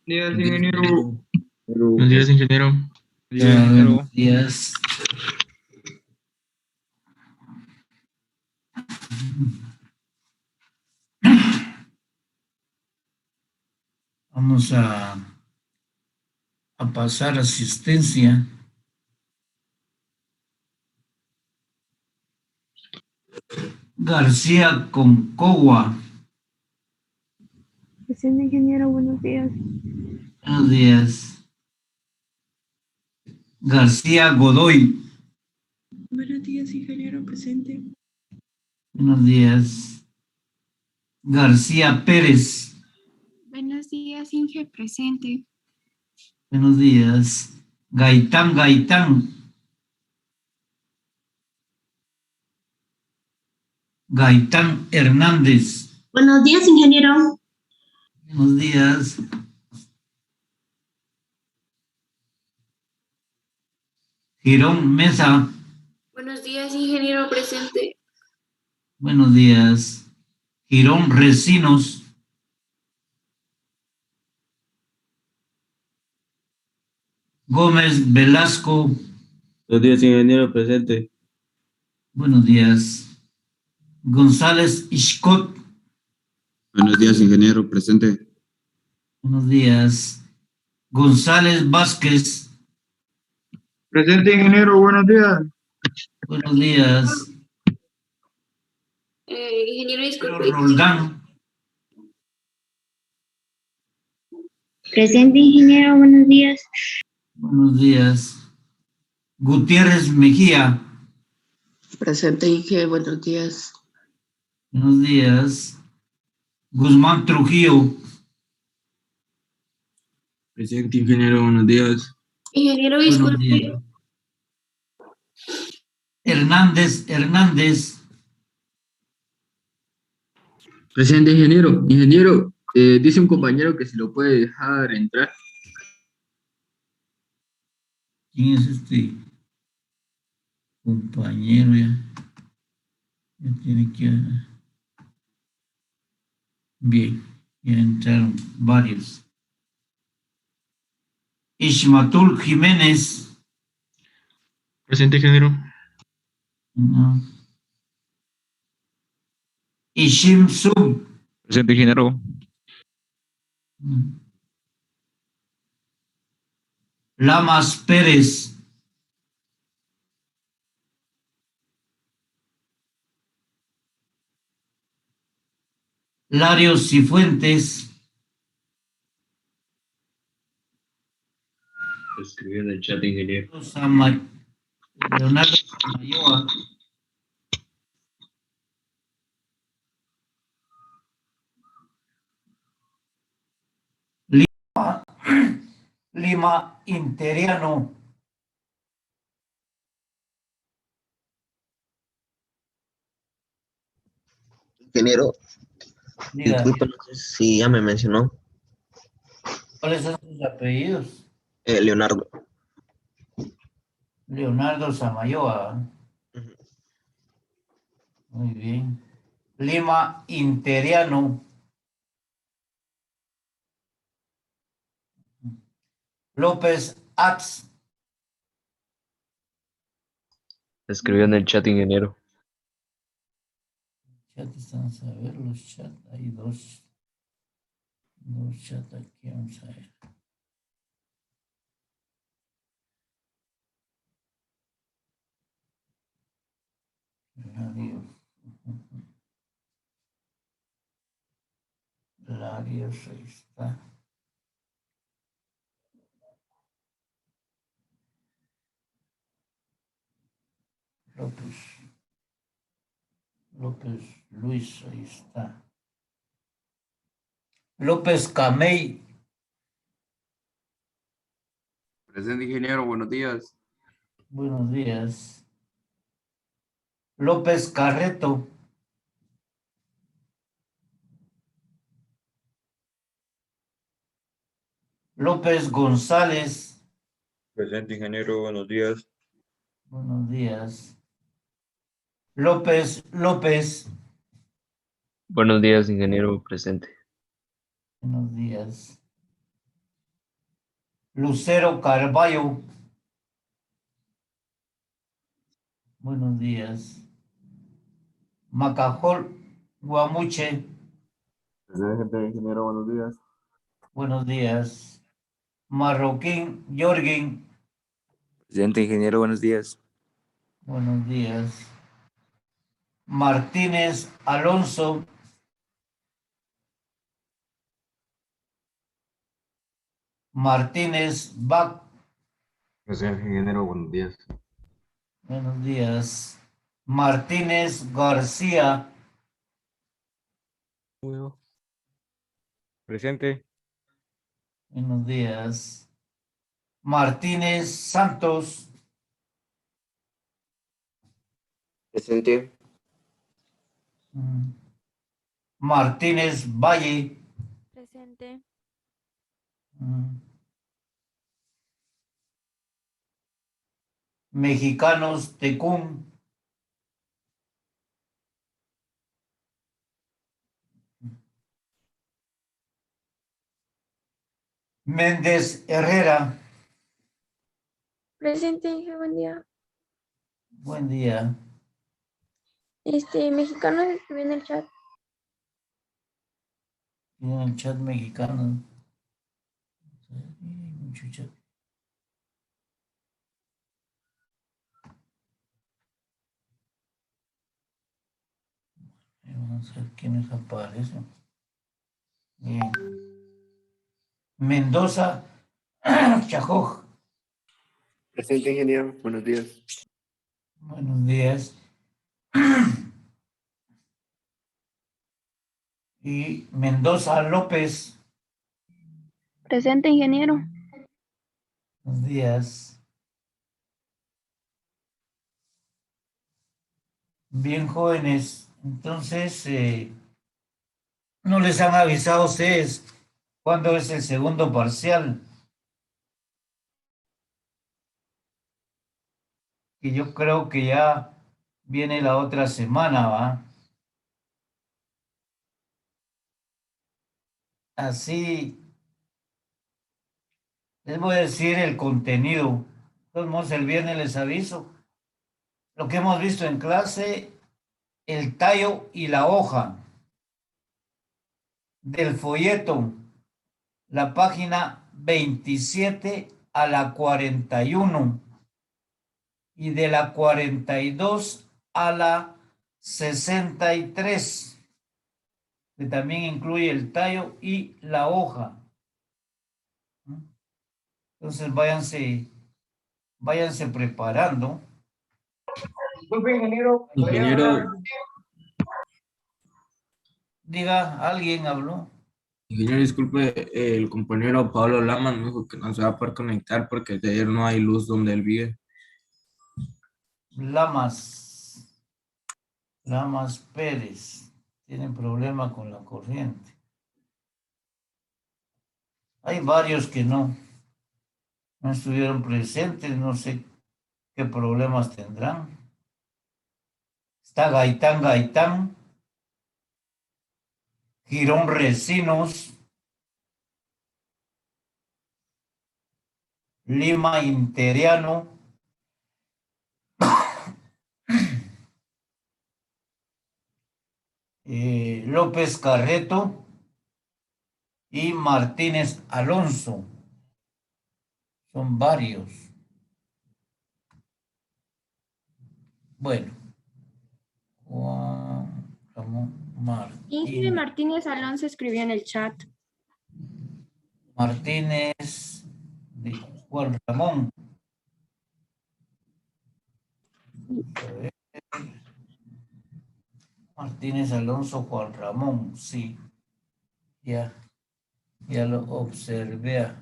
Días, Buenos días, ingeniero. ingeniero. Buenos días, ingeniero. Días, ingeniero. Buenos días. Vamos a pasar asistencia. García Concagua. Presente, ingeniero, buenos días. Buenos días. García Godoy. Buenos días, ingeniero, presente. Buenos días. García Pérez. Buenos días, Inge, presente. Buenos días. Gaitán Gaitán. Gaitán Hernández. Buenos días, ingeniero. Buenos días. Girón Mesa. Buenos días, ingeniero, presente. Buenos días. Girón Recinos. Gómez Velasco. Buenos días, ingeniero, presente. Buenos días. González Iscot. Buenos días, ingeniero, presente. Buenos días. González Vázquez. Presente, ingeniero, buenos días. Buenos días. Ingeniero, disculpe. Roldán. Presente, ingeniero, buenos días. Buenos días. Gutiérrez Mejía. Presente, Inge, buenos días. Buenos días. Guzmán Trujillo. Presente, ingeniero, buenos días. Ingeniero, Buenos disculpe. días. Hernández. Presente, ingeniero. Ingeniero, dice un compañero que si lo puede dejar entrar. ¿Quién es este compañero ya? Ya tiene que... Bien, ya entraron varios. Ishmatul Jiménez. Presente, ingeniero. No. Ishim Sub. Presente, ingeniero. Lamas Pérez. Larios Cifuentes. Escribió en el chat, ingeniero. Leonardo Samayoa. Lima Interiano. Ingeniero, Diga, disculpe, no sé si ya me mencionó. ¿cuáles son sus apellidos? Leonardo. Leonardo Samayoa. Muy bien. Lima Interiano. López Atz. Escribió en el chat, ingeniero. Chat, vamos a ver los chats. Hay dos chats aquí, vamos a ver. Larios, ahí está. López Luis, ahí está. López Camey. Presente, ingeniero, buenos días. Buenos días. López Carreto. López González. Presente, ingeniero, buenos días. Buenos días. López. Buenos días, ingeniero, presente. Buenos días. Lucero Carballo. Buenos días. Macajol Guamuche. Presente, ingeniero, buenos días. Buenos días. Marroquín Jorgen. Presente, ingeniero, buenos días. Buenos días. Martínez Alonso. Martínez Bac. Presente, ingeniero, buenos días. Buenos días. Martínez García. Presente. Buenos días. Martínez Santos. Presente. Martínez Valle. Presente. Mexicanos Tecún. Méndez Herrera. Presente, Inge, buen día. Buen día. Mexicano se escribió en el chat. En el chat mexicano. Mucho chat. Vamos a ver quiénes aparecen. Bien. Mendoza Chajoj. Presente, ingeniero. Buenos días. Buenos días. Y Mendoza López. Presente, ingeniero. Buenos días. Bien, jóvenes. Entonces, ¿no les han avisado a ustedes cuándo es el segundo parcial? Que yo creo que ya viene la otra semana, ¿va? Así les voy a decir el contenido. De todos modos, el viernes les aviso. Lo que hemos visto en clase, el tallo y la hoja del folleto, la página 27 a la 41 y de la 42 a la 63, que también incluye el tallo y la hoja. Entonces váyanse preparando. Disculpe, ingeniero. Ingeniero, Diga, alguien habló. ingeniero, disculpe, el compañero Pablo Lamas me dijo que no se va a poder conectar porque de ayer no hay luz donde él vive. Lamas Pérez. Tienen problema con la corriente. Hay varios que no estuvieron presentes, no sé qué problemas tendrán. Está Gaitán, Girón Recinos, Lima Interiano, López Carreto y Martínez Alonso. Son varios. Bueno. Juan Ramón Inge Martínez. Martínez Alonso escribió en el chat. Martínez de Juan Ramón. Martínez Alonso Juan Ramón, sí. Ya lo observé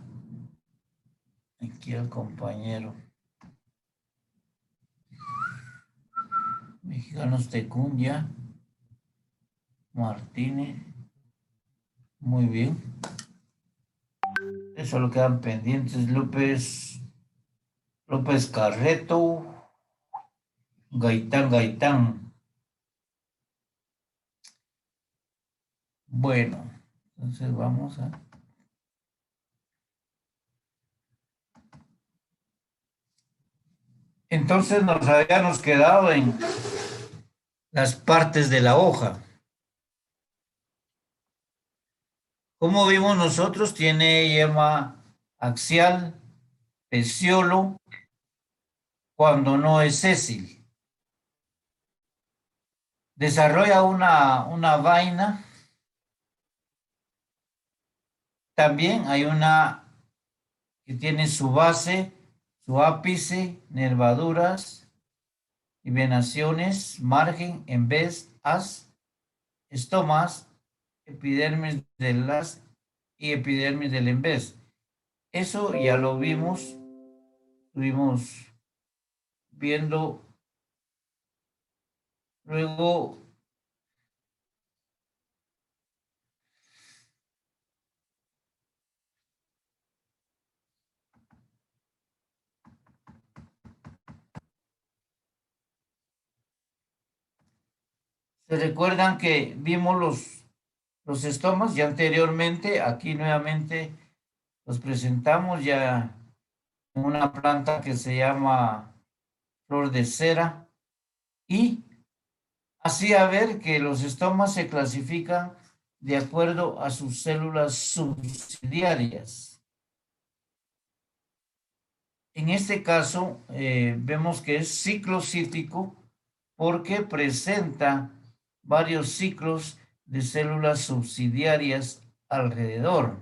aquí al compañero. Mexicanos Tecundia. Martínez. Muy bien. Eso lo quedan pendientes. López Carreto. Gaitán. Bueno, entonces vamos a Entonces nos habíamos quedado en las partes de la hoja. Como vimos nosotros, tiene yema axial, peciolo, cuando no es sésil. Desarrolla una vaina. También hay una que tiene su base, su ápice, nervaduras y venaciones, margen, en vez, haz, estomas, epidermis del haz y epidermis del en vez. Eso ya lo vimos, estuvimos viendo. Luego se recuerdan que vimos los estomas ya anteriormente. Aquí nuevamente los presentamos ya en una planta que se llama flor de cera, y así a ver que los estomas se clasifican de acuerdo a sus células subsidiarias. En este caso vemos que es ciclocítico porque presenta varios ciclos de células subsidiarias alrededor.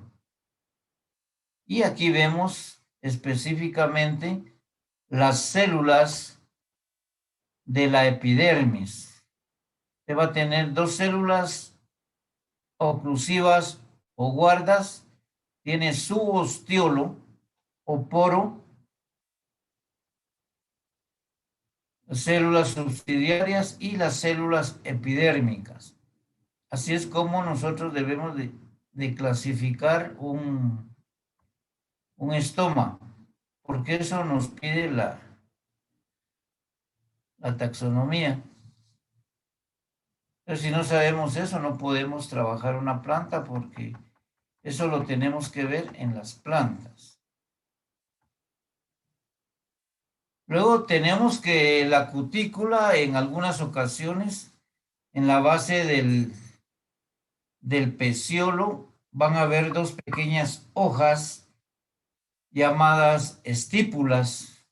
Y aquí vemos específicamente las células de la epidermis. Se va a tener dos células oclusivas o guardas, tiene su ostiolo o poro, células subsidiarias y las células epidérmicas. Así es como nosotros debemos de clasificar un estoma, porque eso nos pide la taxonomía. Pero si no sabemos eso, no podemos trabajar una planta, porque eso lo tenemos que ver en las plantas. Luego tenemos que la cutícula, en algunas ocasiones, en la base del peciolo, van a haber dos pequeñas hojas llamadas estípulas.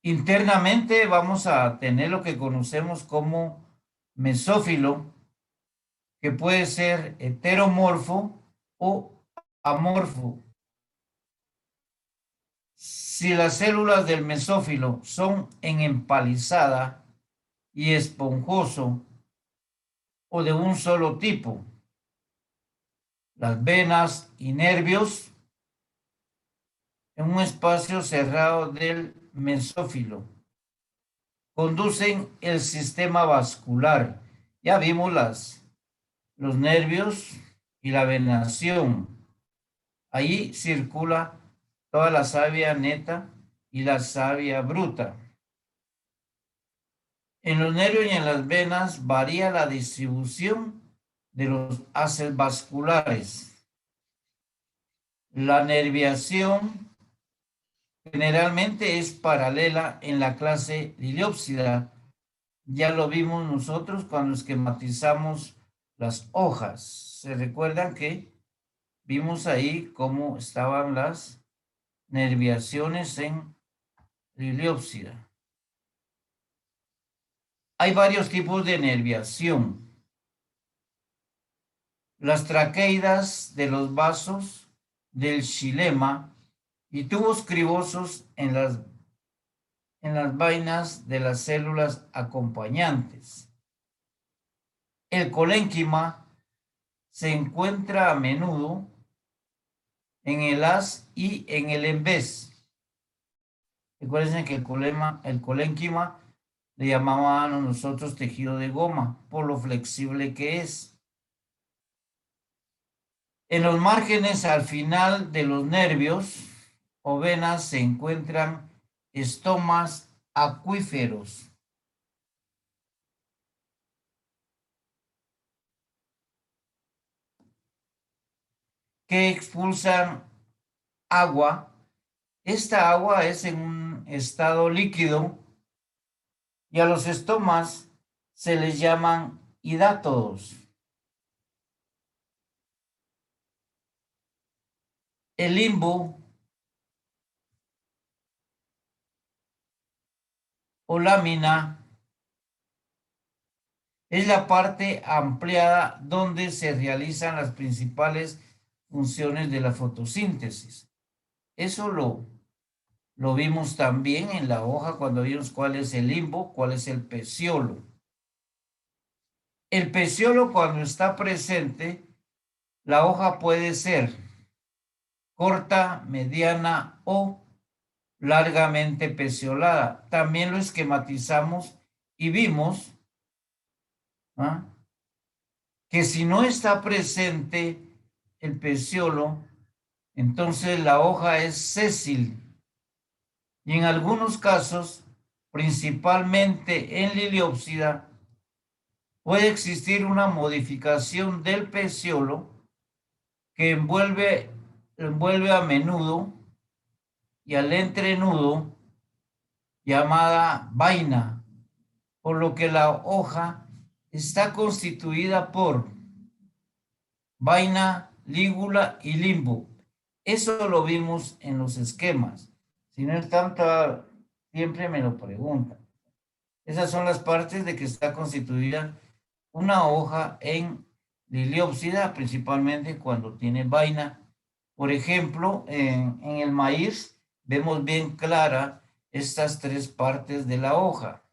Internamente vamos a tener lo que conocemos como mesófilo, que puede ser heteromorfo o amorfo. Si las células del mesófilo son en empalizada y esponjoso o de un solo tipo, las venas y nervios en un espacio cerrado del mesófilo conducen el sistema vascular. Ya vimos los nervios y la venación. Ahí circula toda la savia neta y la savia bruta. En los nervios y en las venas varía la distribución de los haces vasculares. La nerviación generalmente es paralela en la clase liliópsida. Ya lo vimos nosotros cuando esquematizamos las hojas. ¿Se recuerdan que vimos ahí cómo estaban las nerviaciones en liliópsida? Hay varios tipos de nerviación. Las traqueidas de los vasos del xilema y tubos cribosos en las vainas de las células acompañantes. El colénquima se encuentra a menudo en el haz y en el en vez. Recuerden que el colénquima le llamaban a nosotros tejido de goma por lo flexible que es. En los márgenes al final de los nervios o venas se encuentran estomas acuíferos. Que expulsan agua. Esta agua es en estado líquido y a los estomas se les llaman hidátodos. El limbo o lámina es la parte ampliada donde se realizan las principales funciones de la fotosíntesis. Eso lo vimos también en la hoja cuando vimos cuál es el limbo, cuál es el peciolo. El peciolo, cuando está presente, la hoja puede ser corta, mediana o largamente peciolada. También lo esquematizamos y vimos que si no está presente el peciolo, entonces la hoja es sésil. Y en algunos casos, principalmente en Liliópsida, puede existir una modificación del peciolo que envuelve a menudo y al entrenudo llamada vaina, por lo que la hoja está constituida por vaina, lígula y limbo. Eso lo vimos en los esquemas. Si no están, siempre me lo preguntan. Esas son las partes de que está constituida una hoja en Liliópsida, principalmente cuando tiene vaina. Por ejemplo, en el maíz vemos bien clara estas tres partes de la hoja: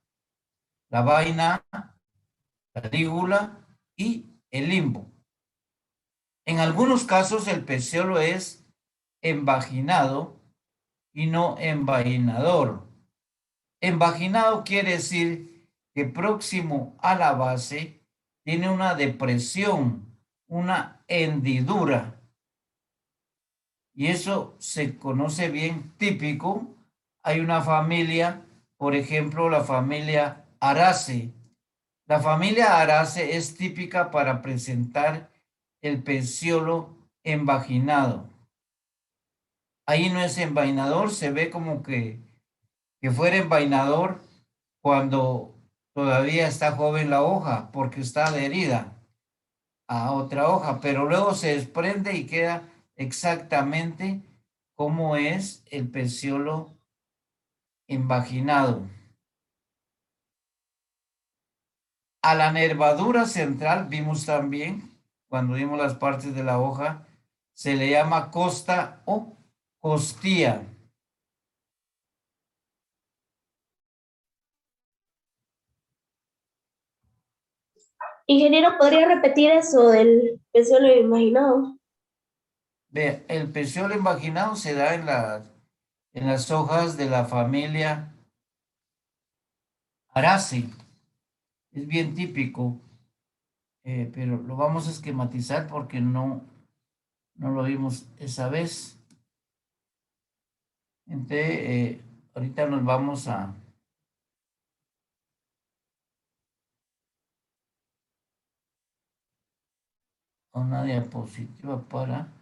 la vaina, la lígula y el limbo. En algunos casos el peciolo es envaginado y no envainador. Envaginado quiere decir que próximo a la base tiene una depresión, una hendidura. Y eso se conoce bien típico. Hay una familia, por ejemplo, la familia Arace. La familia Arace es típica para presentar el peciolo envaginado. Ahí no es envainador, se ve como que fuera envainador cuando todavía está joven la hoja, porque está adherida a otra hoja, pero luego se desprende y queda exactamente como es el peciolo envaginado. A la nervadura central, vimos también, cuando vimos las partes de la hoja, se le llama costa o costilla. Ingeniero, ¿podría repetir eso del peciolo imaginado? Ve, el peciolo invaginado se da en las hojas de la familia Araceae. Es bien típico, pero lo vamos a esquematizar porque no lo vimos esa vez. Entonces, ahorita nos vamos a una diapositiva para...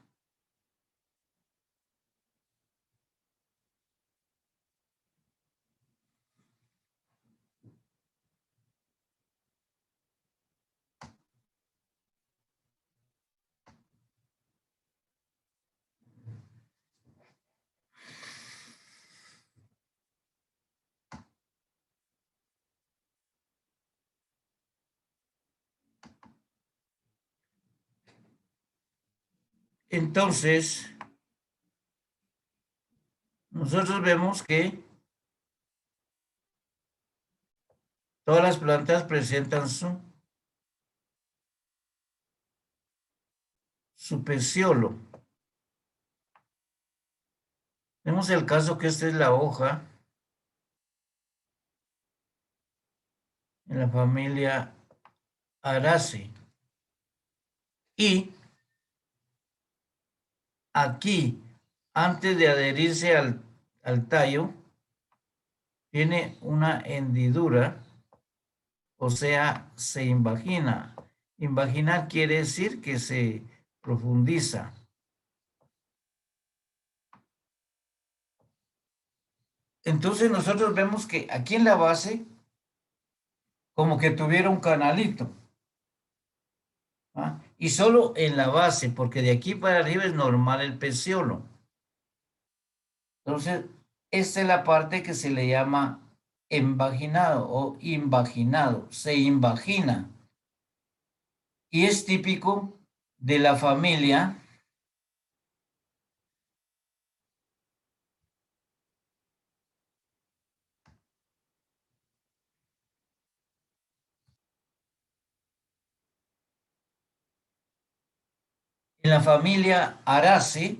Entonces, nosotros vemos que todas las plantas presentan su peciolo. Vemos el caso que esta es la hoja en la familia Araceae. Y aquí, antes de adherirse al tallo, tiene una hendidura, o sea, se invagina. Invaginar quiere decir que se profundiza. entonces nosotros vemos que aquí en la base, como que tuviera un canalito. ¿Ah? Y solo en la base, porque de aquí para arriba es normal el peciolo. Entonces, esta es la parte que se le llama envaginado o invaginado, se invagina. Y es típico de la familia en la familia Arace,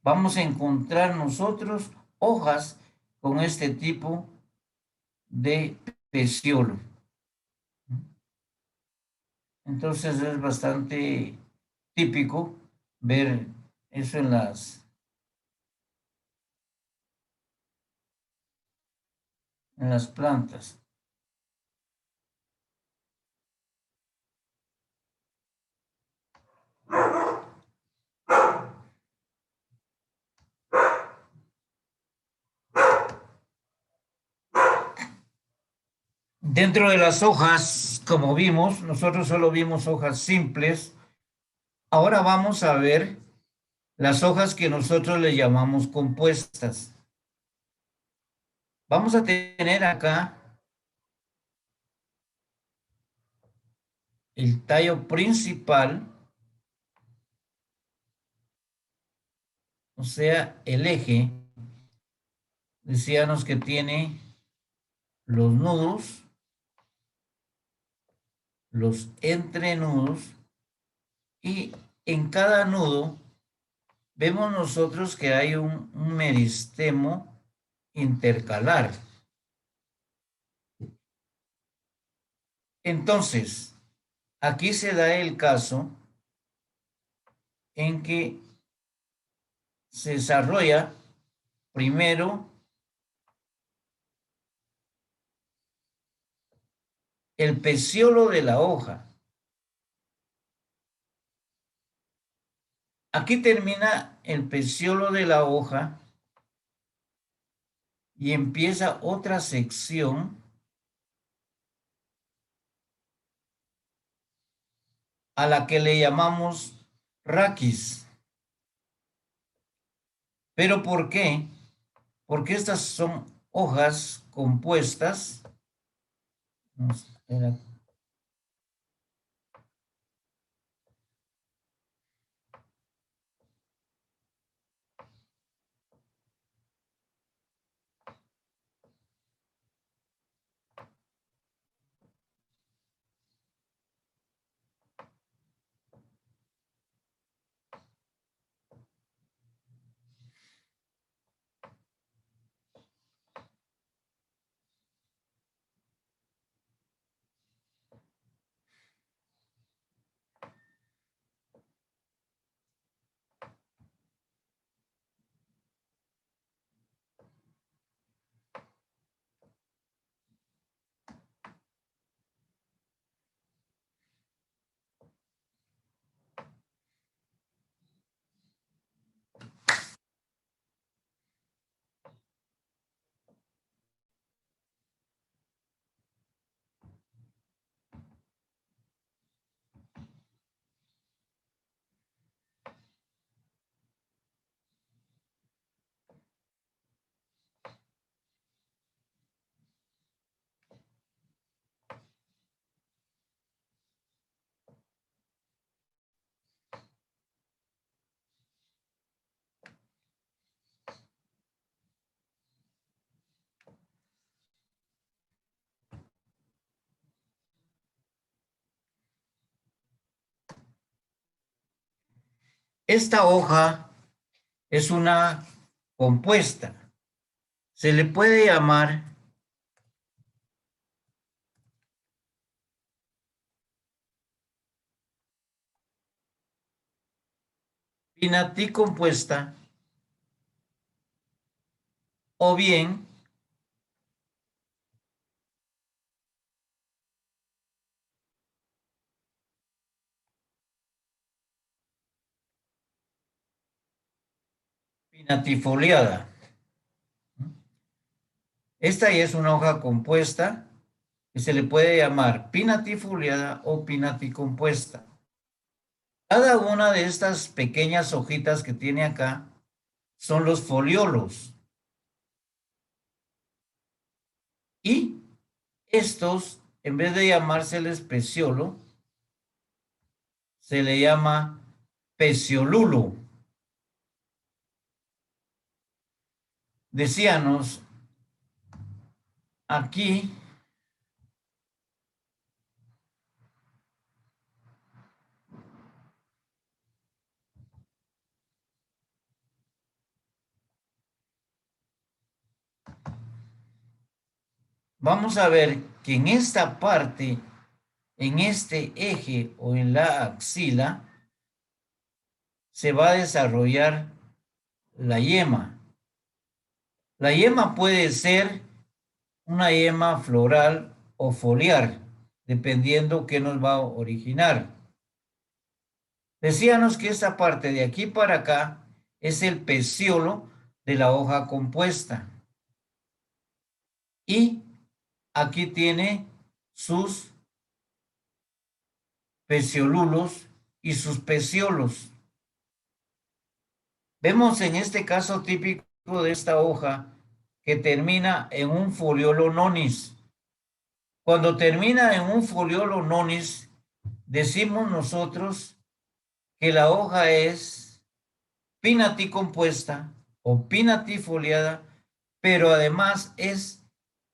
vamos a encontrar nosotros hojas con este tipo de peciolo. Entonces es bastante típico ver eso en las plantas. Dentro de las hojas, como vimos, nosotros solo vimos hojas simples. Ahora vamos a ver las hojas que nosotros le llamamos compuestas. Vamos a tener acá el tallo principal, o sea, el eje. Decíamos que tiene los nudos, los entrenudos, y en cada nudo vemos nosotros que hay un meristemo intercalar. Entonces, aquí se da el caso en que se desarrolla primero el peciolo de la hoja. Aquí termina el peciolo de la hoja y empieza otra sección a la que le llamamos raquis. ¿Pero por qué? Porque estas son hojas compuestas. Vamos a ver aquí. Esta hoja es una compuesta. Se le puede llamar pinaticompuesta o bien pinatifoliada. Esta ya es una hoja compuesta que se le puede llamar pinnatifoliada o pinnaticompuesta. Cada una de estas pequeñas hojitas que tiene acá son los foliolos. Y estos, en vez de llamarsele peciolo, se le llama peciolulo. Decíamos aquí vamos a ver que en esta parte, en este eje o en la axila, se va a desarrollar la yema. La yema puede ser una yema floral o foliar, dependiendo qué nos va a originar. Decíamos que esta parte de aquí para acá es el peciolo de la hoja compuesta. Y aquí tiene sus peciolulos y sus peciolos. Vemos en este caso típico de esta hoja que termina en un foliolo nonis. Cuando termina en un foliolo nonis, decimos nosotros que la hoja es pinnaticompuesta o pinnatifoliada, pero además es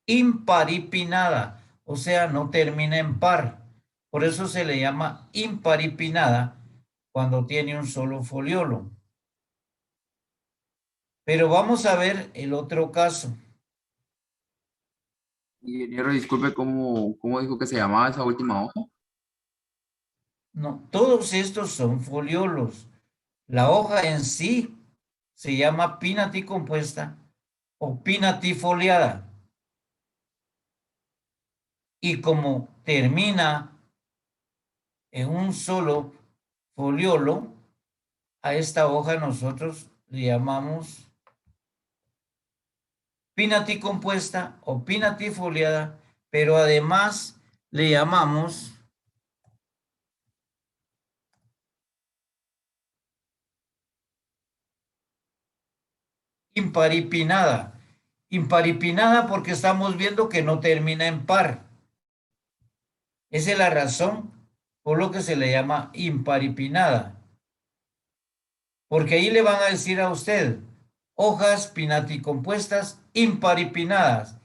imparipinnada, o sea, no termina en par. Por eso se le llama imparipinnada cuando tiene un solo foliolo. Pero vamos a ver el otro caso. Ingeniero, disculpe, ¿cómo dijo que se llamaba esa última hoja? No, todos estos son foliolos. La hoja en sí se llama pinnaticompuesta o pinnatifoliada. Y como termina en un solo foliolo, a esta hoja nosotros le llamamos pinnaticompuesta o pinnatifoliada, pero además le llamamos imparipinnada. Imparipinnada porque estamos viendo que no termina en par. Esa es la razón por lo que se le llama imparipinnada. Porque ahí le van a decir a usted hojas pinnaticompuestas imparipinnadas,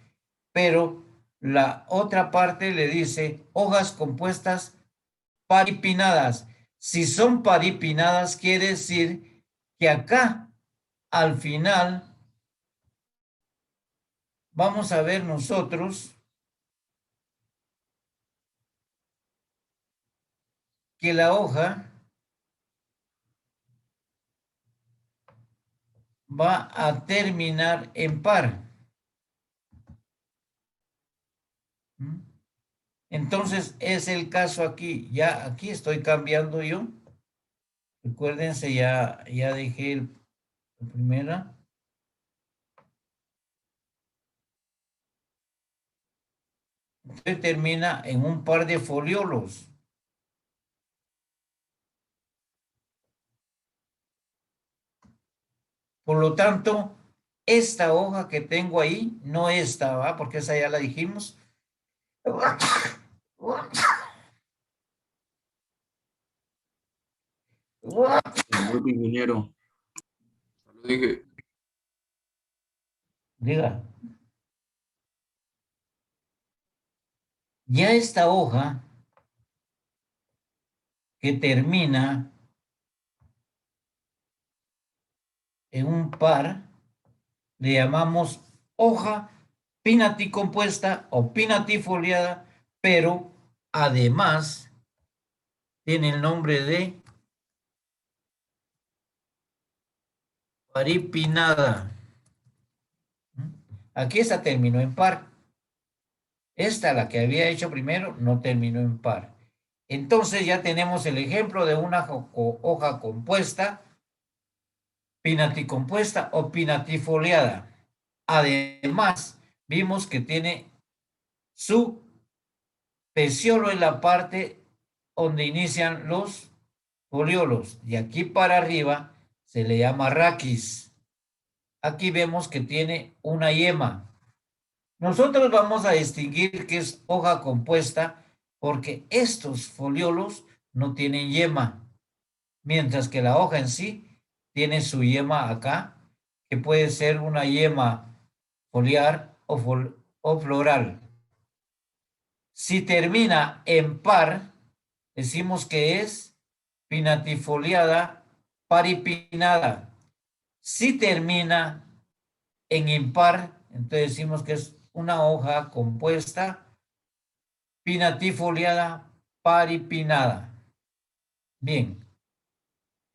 pero la otra parte le dice hojas compuestas paripinnadas. Si son paripinnadas, quiere decir que acá, al final, vamos a ver nosotros que la hoja va a terminar en par. Entonces es el caso aquí. Ya aquí estoy cambiando yo. Recuérdense, ya dejé la primera. Entonces termina en un par de foliolos. Por lo tanto, esta hoja que tengo ahí, no esta, ¿va? Porque esa ya la dijimos. Ingeniero. Solo dije, Diga. Ya esta hoja que termina en un par, le llamamos hoja pinnaticompuesta o pinnatifoliada, pero además tiene el nombre de paripinnada. Aquí esta terminó en par. Esta, la que había hecho primero, no terminó en par. Entonces ya tenemos el ejemplo de una hoja compuesta, pinnaticompuesta o pinnatifoliada. Además, vimos que tiene su peciolo en la parte donde inician los foliolos. Y aquí para arriba se le llama raquis. Aquí vemos que tiene una yema. Nosotros vamos a distinguir que es hoja compuesta porque estos foliolos no tienen yema, mientras que la hoja en sí tiene su yema acá, que puede ser una yema foliar o floral. Si termina en par, decimos que es pinnatifoliada paripinnada. Si termina en impar, entonces decimos que es una hoja compuesta pinnatifoliada paripinnada. Bien,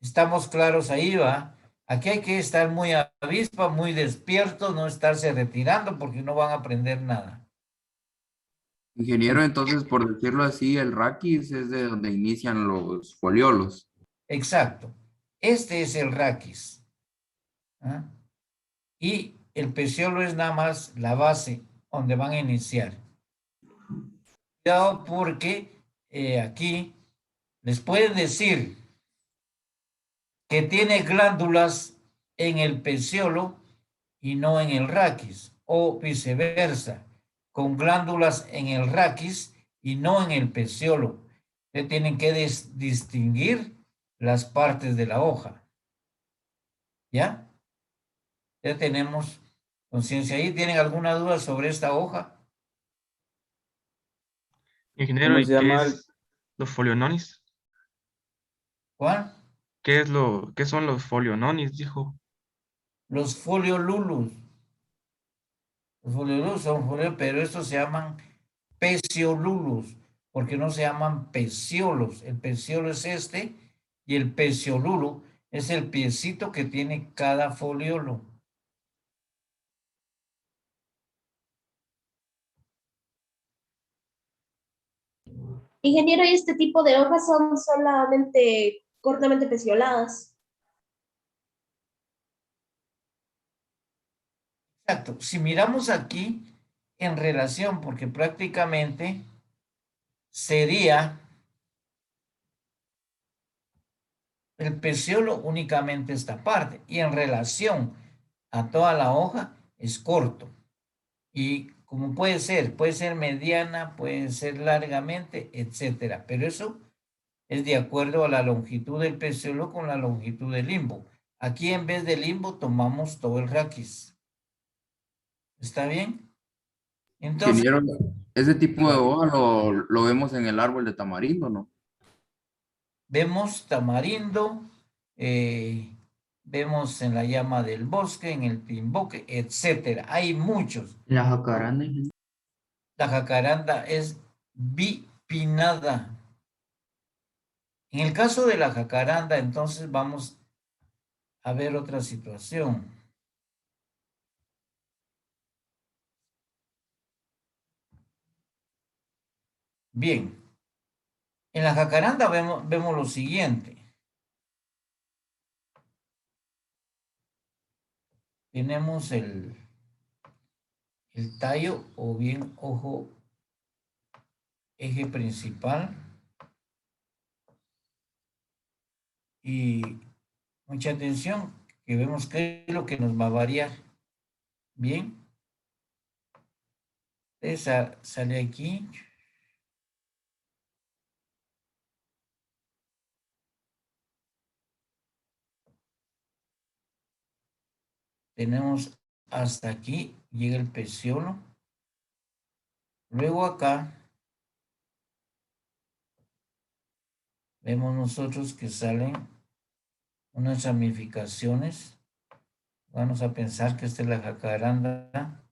estamos claros ahí, ¿va? Aquí hay que estar muy avispa, muy despierto, no estarse retirando porque no van a aprender nada. Ingeniero, entonces, por decirlo así, el raquis es de donde inician los foliolos. Exacto. Este es el raquis. ¿Ah? Y el peciolo es nada más la base donde van a iniciar. Cuidado porque aquí les pueden decir que tiene glándulas en el peciolo y no en el raquis, o viceversa, con glándulas en el raquis y no en el peciolo. Ustedes tienen que distinguir las partes de la hoja. ¿Ya? Ya tenemos conciencia ahí. ¿Tienen alguna duda sobre esta hoja? Ingeniero, ¿Cómo ¿y se qué llama? es los foliononis? ¿Cuál? ¿Qué son los foliononis? Dijo. Los foliolulus. Los foliolulus son folios, pero estos se llaman peciolulus, porque no se llaman peciolos. El peciolo es este y el peciolulo es el piecito que tiene cada foliolo. Ingeniero, ¿y este tipo de hojas son solamente cortamente pecioladas? Exacto. Si miramos aquí en relación, porque prácticamente sería el peciolo únicamente esta parte y en relación a toda la hoja es corto. Y como puede ser mediana, puede ser largamente, etcétera. Pero eso es de acuerdo a la longitud del peciolo con la longitud del limbo. Aquí en vez del limbo tomamos todo el raquis. ¿Está bien? Entonces, Ingeniero, ese tipo de hoja lo vemos en el árbol de tamarindo, ¿no? vemos tamarindo, vemos en la llama del bosque, en el pimboque, etcétera. Hay muchos. La jacaranda. La jacaranda es bipinnada. En el caso de la jacaranda, entonces vamos a ver otra situación. Bien, en la jacaranda vemos lo siguiente. Tenemos el tallo o bien ojo, eje principal. Y mucha atención, que vemos qué es lo que nos va a variar. Bien. Esa sale aquí. Tenemos hasta aquí, llega el peciolo. Luego acá vemos nosotros que salen unas ramificaciones. Vamos a pensar que esta es la jacaranda.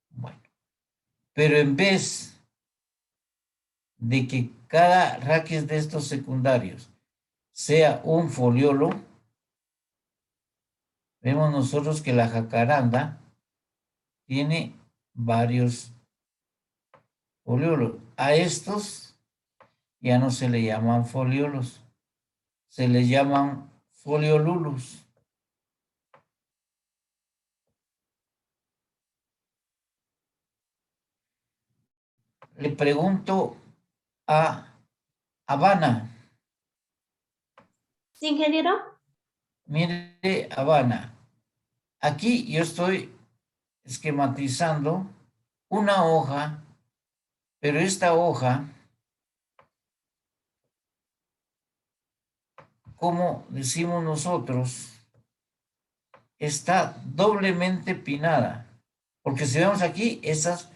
Bueno, pero en vez de que cada raquis de estos secundarios sea un foliolo, vemos nosotros que la jacaranda tiene varios foliolos. A estos ya no se le llaman foliolos, se les llaman foliolulus. Le pregunto a Habana. ¿Sí, ingeniero? Mire, Habana, aquí yo estoy esquematizando una hoja, pero esta hoja, como decimos nosotros, está doblemente pinada. Porque si vemos aquí, esas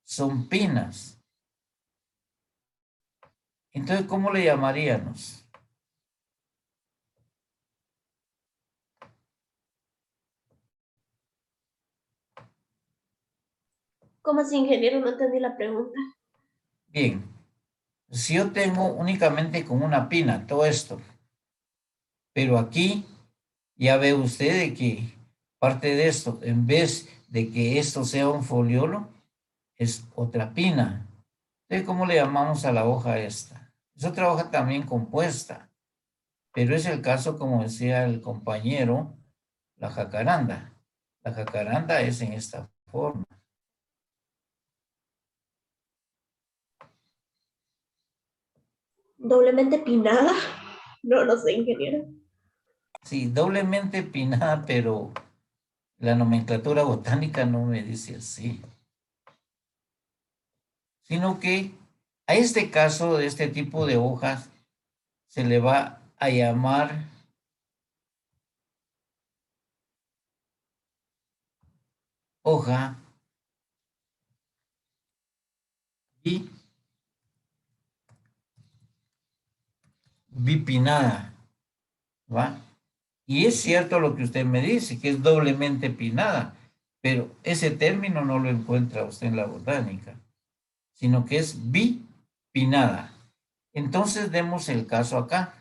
son pinas. Entonces, ¿cómo le llamaríamos? ¿Cómo así, ingeniero? No entendí la pregunta. Bien, si yo tengo únicamente con una pina todo esto, pero aquí ya ve usted de que parte de esto, en vez de que esto sea un foliolo, es otra pina. Entonces, ¿cómo le llamamos a la hoja esta? Es otra hoja también compuesta, pero es el caso, como decía el compañero, la jacaranda. La jacaranda es en esta forma. ¿Doblemente pinada? No, no sé, ingeniero. Sí, doblemente pinada, pero la nomenclatura botánica no me dice así. Sino que a este caso de este tipo de hojas se le va a llamar hoja bipinada, ¿va? Y es cierto lo que usted me dice, que es doblemente pinada, pero ese término no lo encuentra usted en la botánica, sino que es bipinada. Entonces demos el caso acá.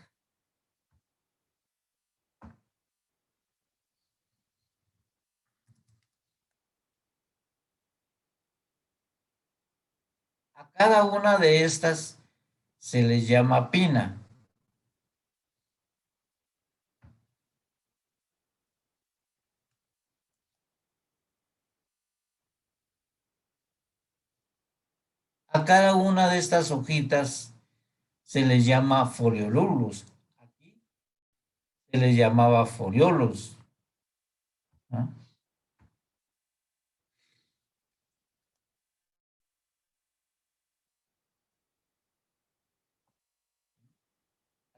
A cada una de estas se les llama pina. A cada una de estas hojitas se les llama foliolulus. Aquí se les llamaba foliolos, ¿no?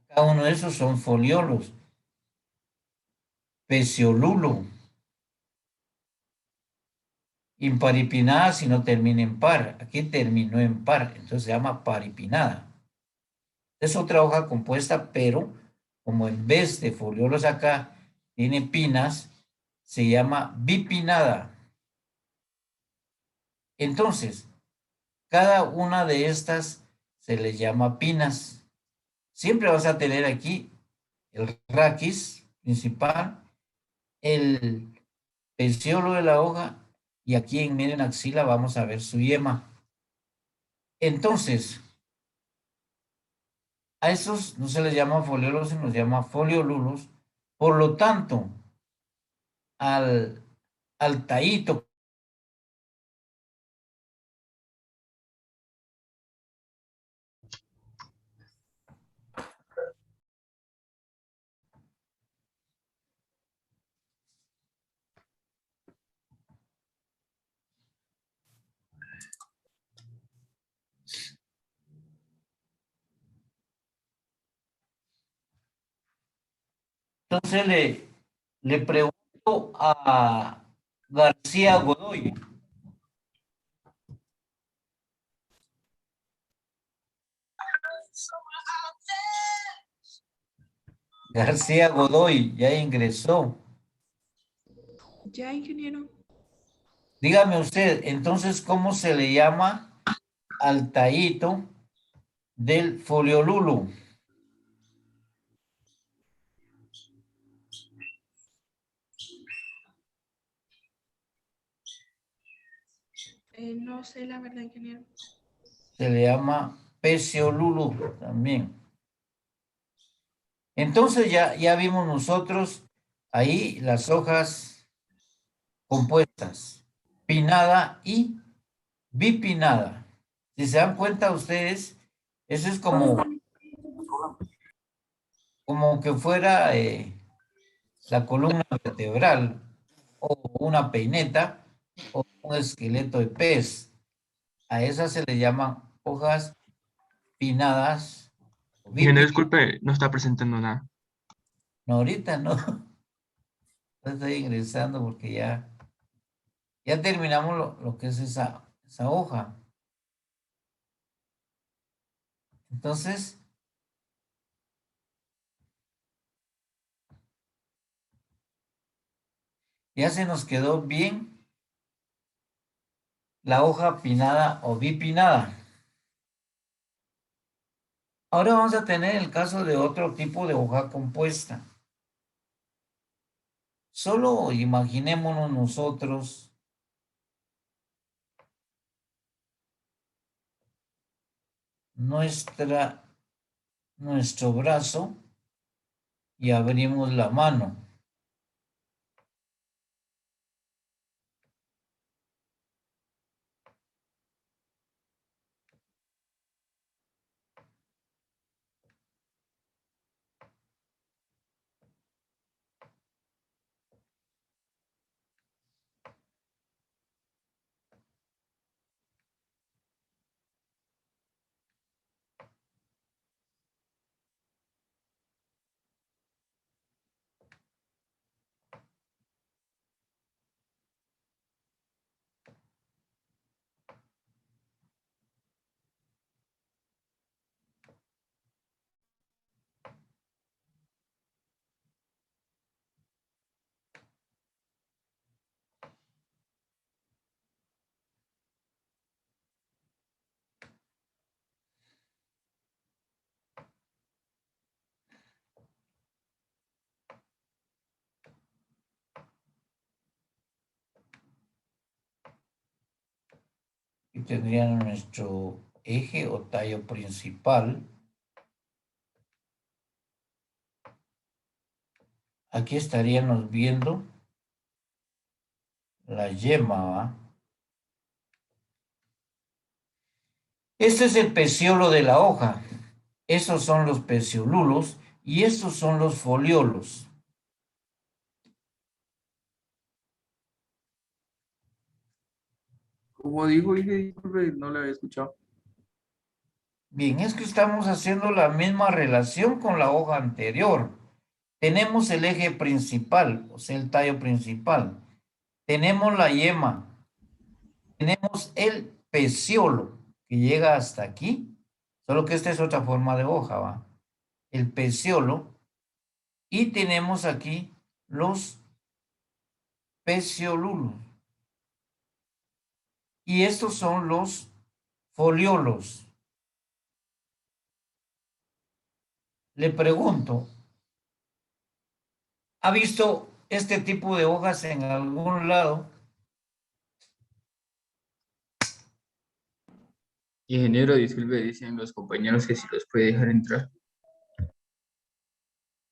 Cada uno de esos son foliolos. Peciolulo. Imparipinada si no termina en par. Aquí terminó en par, entonces se llama paripinada. Es otra hoja compuesta, pero como en vez de foliolos acá tiene pinas, se llama bipinada. Entonces, cada una de estas se les llama pinas. Siempre vas a tener aquí el raquis principal, el peciolo de la hoja, y aquí en medio en axila vamos a ver su yema. Entonces, a esos no se les llama foliolos, sino se llama foliolulos. Por lo tanto, al taíto, entonces le pregunto a García Godoy. García Godoy ya ingresó. Ya, ingeniero. Dígame usted, entonces, ¿cómo se le llama al taíto del foliolulo? No sé la verdad, ingeniero. Se le llama peciolulo también. Entonces ya vimos nosotros ahí las hojas compuestas, pinnada y bipinnada. Si se dan cuenta ustedes, eso es como que fuera la columna vertebral o una peineta o un esqueleto de pez. A esas se le llaman hojas pinnadas. Ingeniero, disculpe, no está presentando nada. No, ahorita no. Estoy ingresando porque ya terminamos lo que es esa hoja. Entonces, ya se nos quedó bien la hoja pinnada o bipinnada. Ahora vamos a tener el caso de otro tipo de hoja compuesta. Solo imaginémonos nosotros nuestro brazo y abrimos la mano. Y tendrían nuestro eje o tallo principal. Aquí estaríamos viendo la yema, ¿va? Este es el peciolo de la hoja. Estos son los peciolulos y estos son los foliolos. Como dijo, dije, disculpe, no le había escuchado. Bien, es que estamos haciendo la misma relación con la hoja anterior. Tenemos el eje principal, o sea, el tallo principal. Tenemos la yema. Tenemos el peciolo, que llega hasta aquí. Solo que esta es otra forma de hoja, ¿va? El peciolo. Y tenemos aquí los peciolulos. Y estos son los foliolos. Le pregunto, ¿ha visto este tipo de hojas en algún lado? Ingeniero, disculpe, dicen los compañeros que si los puede dejar entrar.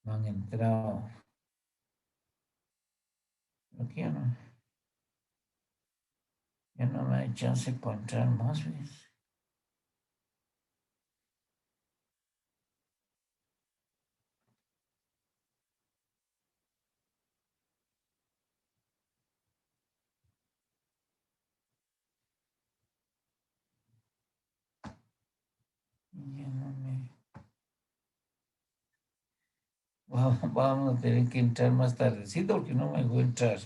No han entrado. Aquí ya no me da chance para entrar más, ¿ves? Ya no me... Vamos a tener que entrar más tardecito porque no me voy a entrar.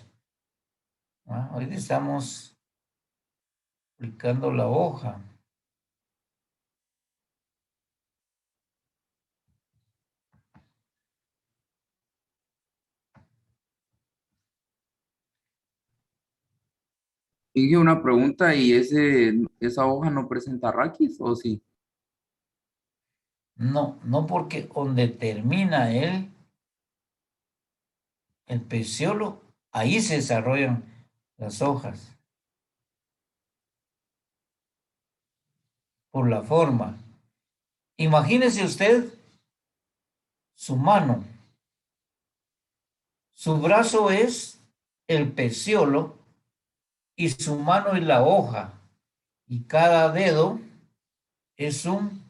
Hoy estamos aplicando la hoja. Dije una pregunta, ¿y esa hoja no presenta raquis o sí? No porque donde termina el peciolo, ahí se desarrollan las hojas. Por la forma. Imagínese usted su mano. Su brazo es el peciolo y su mano es la hoja. Y cada dedo es un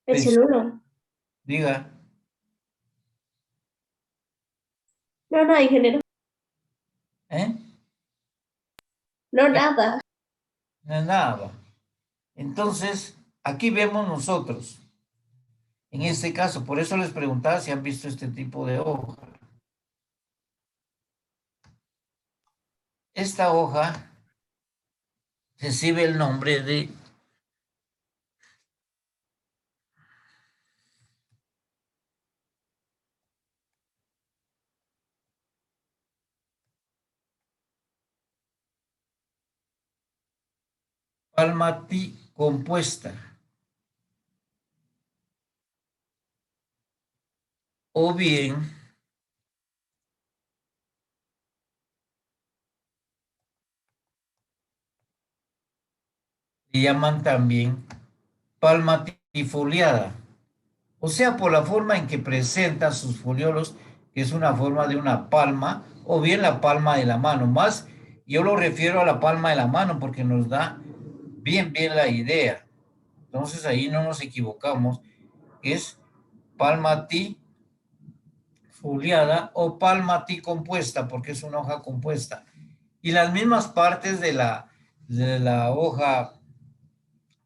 Peciolulo. Diga. No, ingeniero. ¿Eh? No, nada. No es nada. Entonces, aquí vemos nosotros. En este caso, por eso les preguntaba si han visto este tipo de hoja. Esta hoja recibe el nombre de palmaticompuesta. O bien le llaman también palmatifoliada. O sea, por la forma en que presenta sus foliolos, que es una forma de una palma, o bien la palma de la mano. Más, yo lo refiero a la palma de la mano porque nos da bien la idea. Entonces ahí no nos equivocamos. Es palmatifoliada o palmaticompuesta porque es una hoja compuesta. Y las mismas partes de la hoja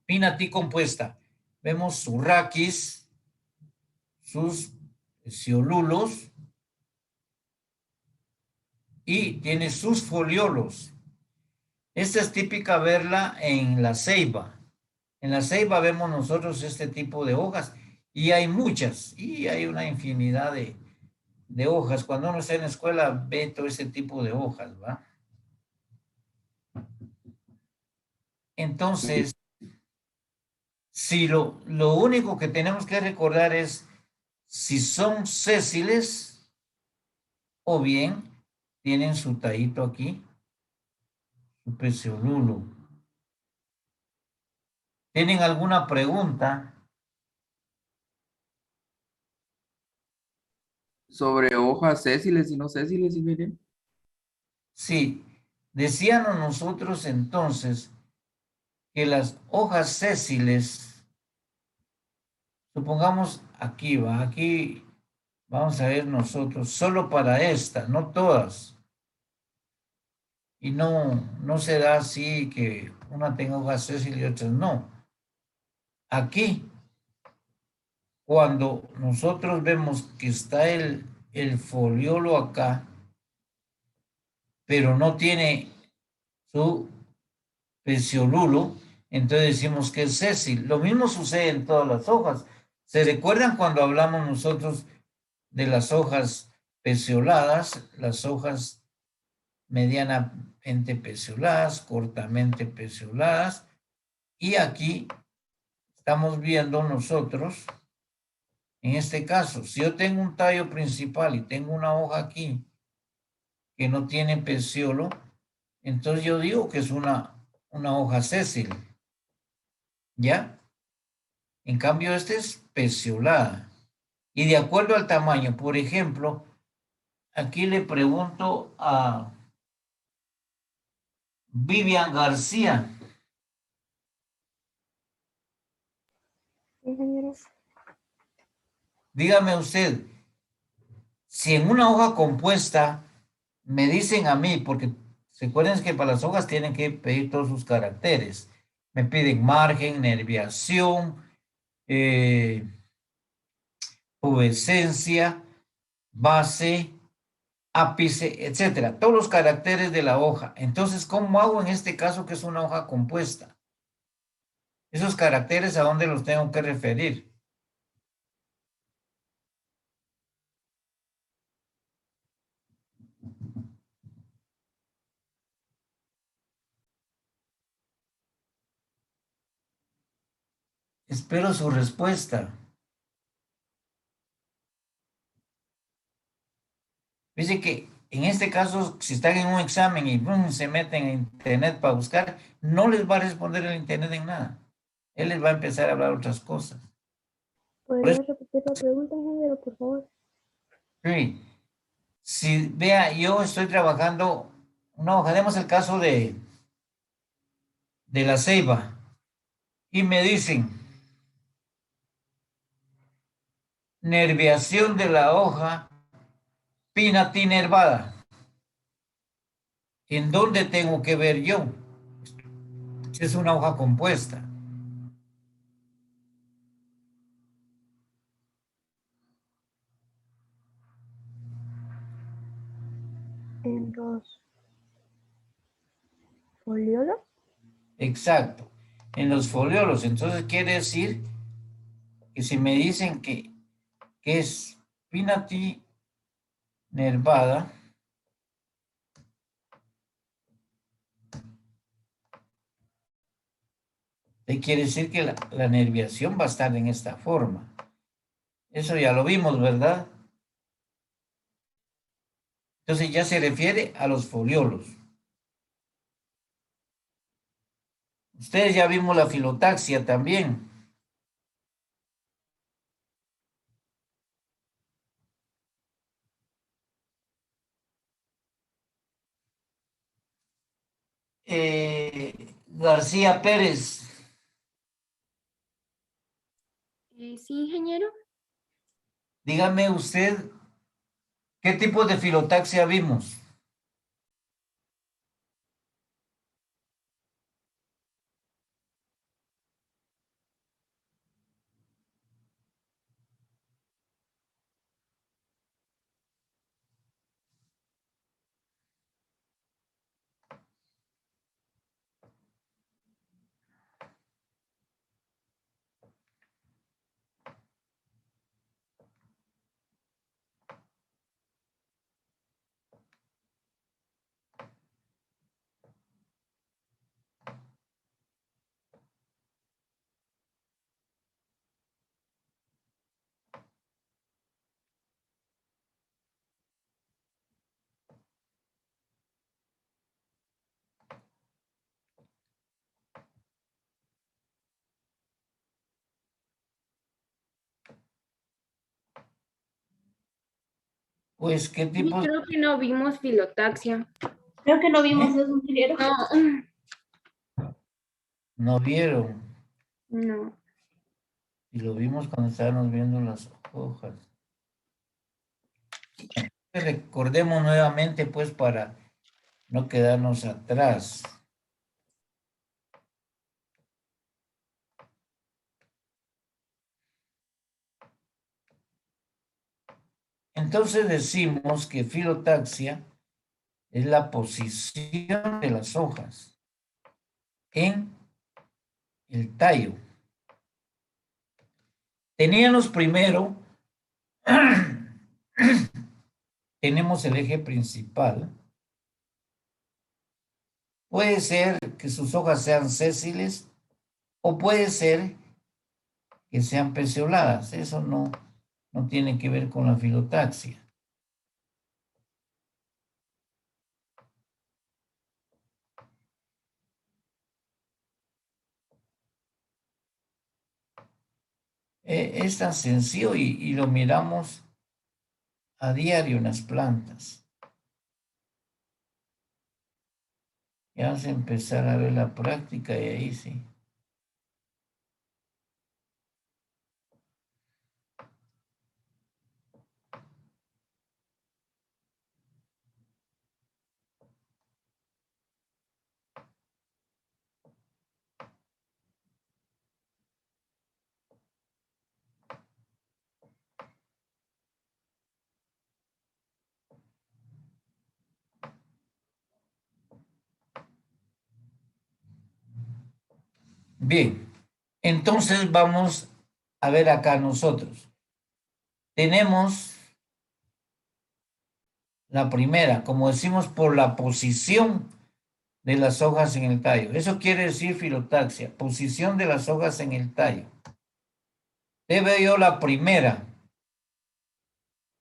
pinaticompuesta. Vemos su raquis, sus peciolulos y tiene sus foliolos. Esta es típica verla en la ceiba. En la ceiba vemos nosotros este tipo de hojas y hay muchas y hay una infinidad de hojas. Cuando uno está en la escuela ve todo ese tipo de hojas, ¿va? Entonces, si lo único que tenemos que recordar es si son sésiles o bien tienen su tallito aquí, su peciolulo. ¿Tienen alguna pregunta? Sobre hojas sésiles y no sésiles, ingeniero. Sí, decíamos nosotros entonces que las hojas sésiles, supongamos aquí va, aquí vamos a ver nosotros, solo para esta, no todas. Y no se da así que una tenga hojas sésiles y otras no. Aquí, cuando nosotros vemos que está el foliolo acá, pero no tiene su peciolulo, entonces decimos que es sésil. Lo mismo sucede en todas las hojas. ¿Se recuerdan cuando hablamos nosotros de las hojas pecioladas, las hojas medianamente pecioladas, cortamente pecioladas? Y aquí estamos viendo nosotros, en este caso, si yo tengo un tallo principal y tengo una hoja aquí que no tiene peciolo, entonces yo digo que es una hoja sésil. ¿Ya? En cambio, esta es peciolada. Y de acuerdo al tamaño, por ejemplo, aquí le pregunto a Vivian García. Ingeniero. Dígame usted, si en una hoja compuesta me dicen a mí, porque recuerden que para las hojas tienen que pedir todos sus caracteres. Me piden margen, nerviación, pubescencia, base, ápice, etcétera. Todos los caracteres de la hoja. Entonces, ¿cómo hago en este caso que es una hoja compuesta? Esos caracteres, ¿a dónde los tengo que referir? Espero su respuesta. Dice que en este caso, si están en un examen y se meten en internet para buscar, no les va a responder el internet en nada. Él les va a empezar a hablar otras cosas. ¿Podría repetir la pregunta, ingeniero, por favor? Sí. Si vea, yo estoy trabajando una hoja, demos el caso de la ceiba, y me dicen nerviación de la hoja pinatinervada. ¿En dónde tengo que ver yo? Es una hoja compuesta. En los foliolos. Exacto, en los foliolos. Entonces quiere decir que si me dicen que es pinatinervada, quiere decir que la nerviación va a estar en esta forma. Eso ya lo vimos, ¿verdad? Entonces ya se refiere a los foliolos. Ustedes ya vimos la filotaxia también. García Pérez. Sí, ingeniero. Dígame usted, ¿qué tipo de filotaxia vimos? Pues, ¿qué Sí, tipo? creo que no vimos filotaxia. Creo que no vimos eso, ingeniero. No, No vieron. no. Y lo vimos cuando estábamos viendo las hojas. Recordemos nuevamente, pues, para no quedarnos atrás. Entonces decimos que filotaxia es la posición de las hojas en el tallo. Teníamos primero, tenemos el eje principal. Puede ser que sus hojas sean sésiles o puede ser que sean pecioladas. Eso no tiene que ver con la filotaxia. Es tan sencillo y lo miramos a diario en las plantas. Ya vamos a empezar a ver la práctica y ahí sí. Bien, entonces vamos a ver acá nosotros. Tenemos la primera, como decimos, por la posición de las hojas en el tallo. Eso quiere decir filotaxia, posición de las hojas en el tallo. Debe yo la primera.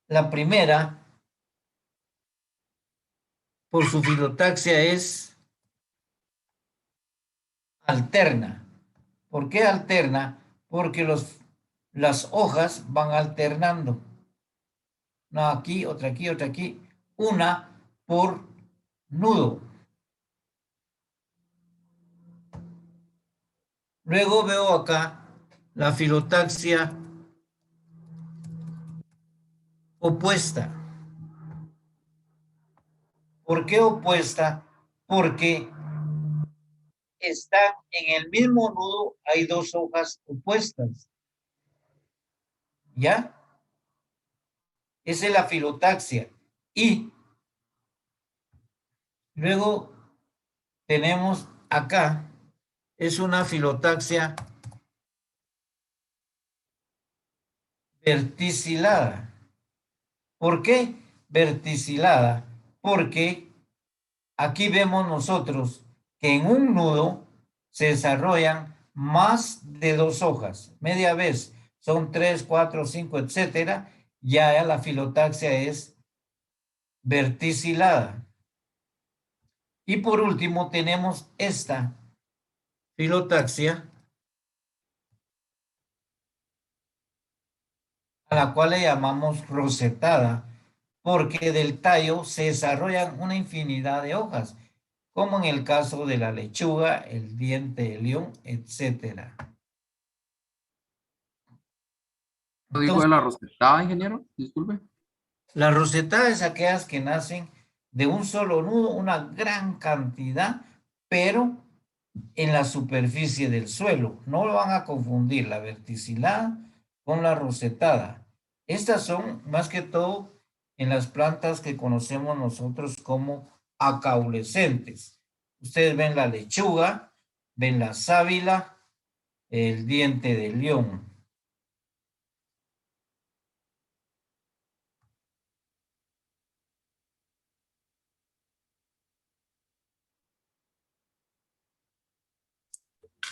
La primera, por su filotaxia, es alterna. ¿Por qué alterna? Porque los las hojas van alternando. Una aquí, otra aquí, otra aquí. Una por nudo. Luego veo acá la filotaxia opuesta. ¿Por qué opuesta? Porque están en el mismo nudo, hay dos hojas opuestas. ¿Ya? Esa es la filotaxia. Y luego tenemos acá, es una filotaxia verticilada. ¿Por qué verticilada? Porque aquí vemos nosotros que en un nudo se desarrollan más de dos hojas. Media vez son 3, 4, 5, etcétera. Ya la filotaxia es verticilada. Y por último tenemos esta filotaxia, a la cual le llamamos rosetada, porque del tallo se desarrollan una infinidad de hojas, como en el caso de la lechuga, el diente de león, etcétera. ¿No dijo de la rosetada, ingeniero? Disculpe. La rosetada es aquellas que nacen de un solo nudo, una gran cantidad, pero en la superficie del suelo. No lo van a confundir la verticilada con la rosetada. Estas son más que todo en las plantas que conocemos nosotros como acaulescentes. Ustedes ven la lechuga, ven la sábila, el diente de león.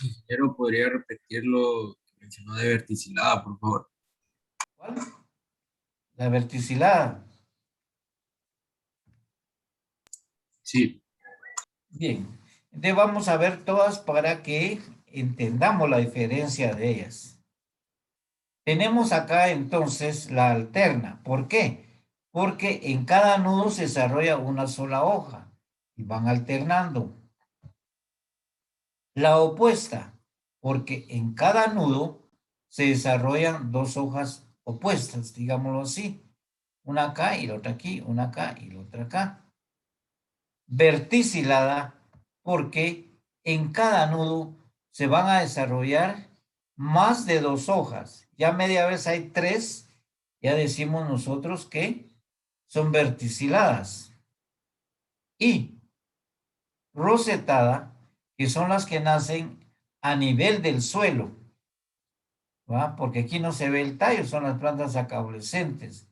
Ingeniero, ¿podría repetir lo que mencionó de verticilada, por favor? ¿Cuál? La verticilada. Sí. Bien, entonces vamos a ver todas para que entendamos la diferencia de ellas. Tenemos acá entonces la alterna. ¿Por qué? Porque en cada nudo se desarrolla una sola hoja y van alternando. La opuesta, porque en cada nudo se desarrollan dos hojas opuestas, digámoslo así. Una acá y la otra aquí, una acá y la otra acá. Verticilada, porque en cada nudo se van a desarrollar más de dos hojas. Ya media vez hay tres, ya decimos nosotros que son verticiladas. Y rosetada, que son las que nacen a nivel del suelo, ¿va? Porque aquí no se ve el tallo, son las plantas acaulescentes.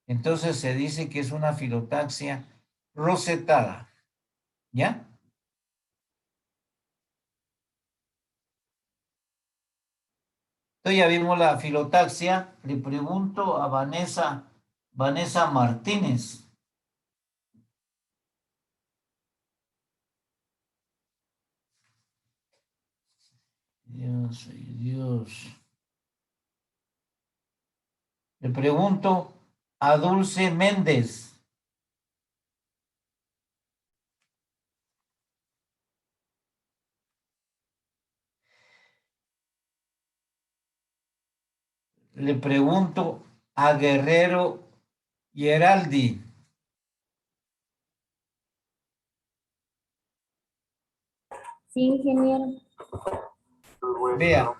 Entonces se dice que es una filotaxia rosetada. ¿Ya? Entonces ya vimos la filotaxia. Le pregunto a Vanessa Martínez. Dios, Dios. Le pregunto a Dulce Méndez. Le pregunto a Guerrero Geraldi. Sí, ingeniero. Vea,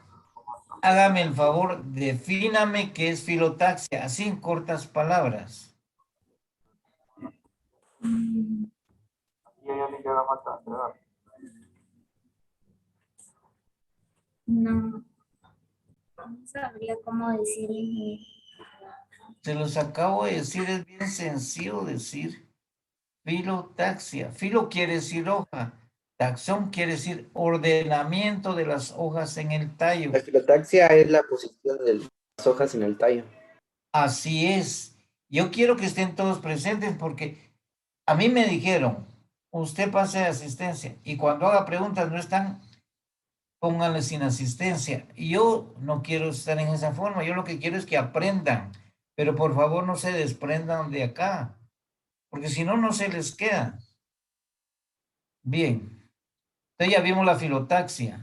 hágame el favor, defíname qué es filotaxia, así en cortas palabras. No sabría cómo decirle. Se los acabo de decir, es bien sencillo decir filotaxia. Filo quiere decir hoja, taxón quiere decir ordenamiento de las hojas en el tallo. La filotaxia es la posición de las hojas en el tallo. Así es. Yo quiero que estén todos presentes porque a mí me dijeron, usted pase de asistencia y cuando haga preguntas no están, pónganle sin asistencia. Y yo no quiero estar en esa forma. Yo lo que quiero es que aprendan. Pero por favor no se desprendan de acá. Porque si no, no se les queda. Bien. Entonces ya vimos la filotaxia.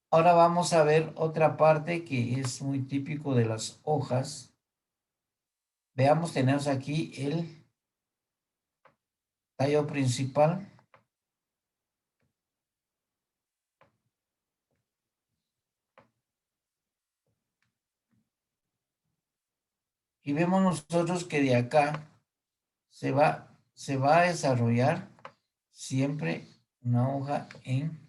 Ahora vamos a ver otra parte que es muy típico de las hojas. Veamos, tenemos aquí el tallo principal. Y vemos nosotros que de acá se va a desarrollar siempre una hoja en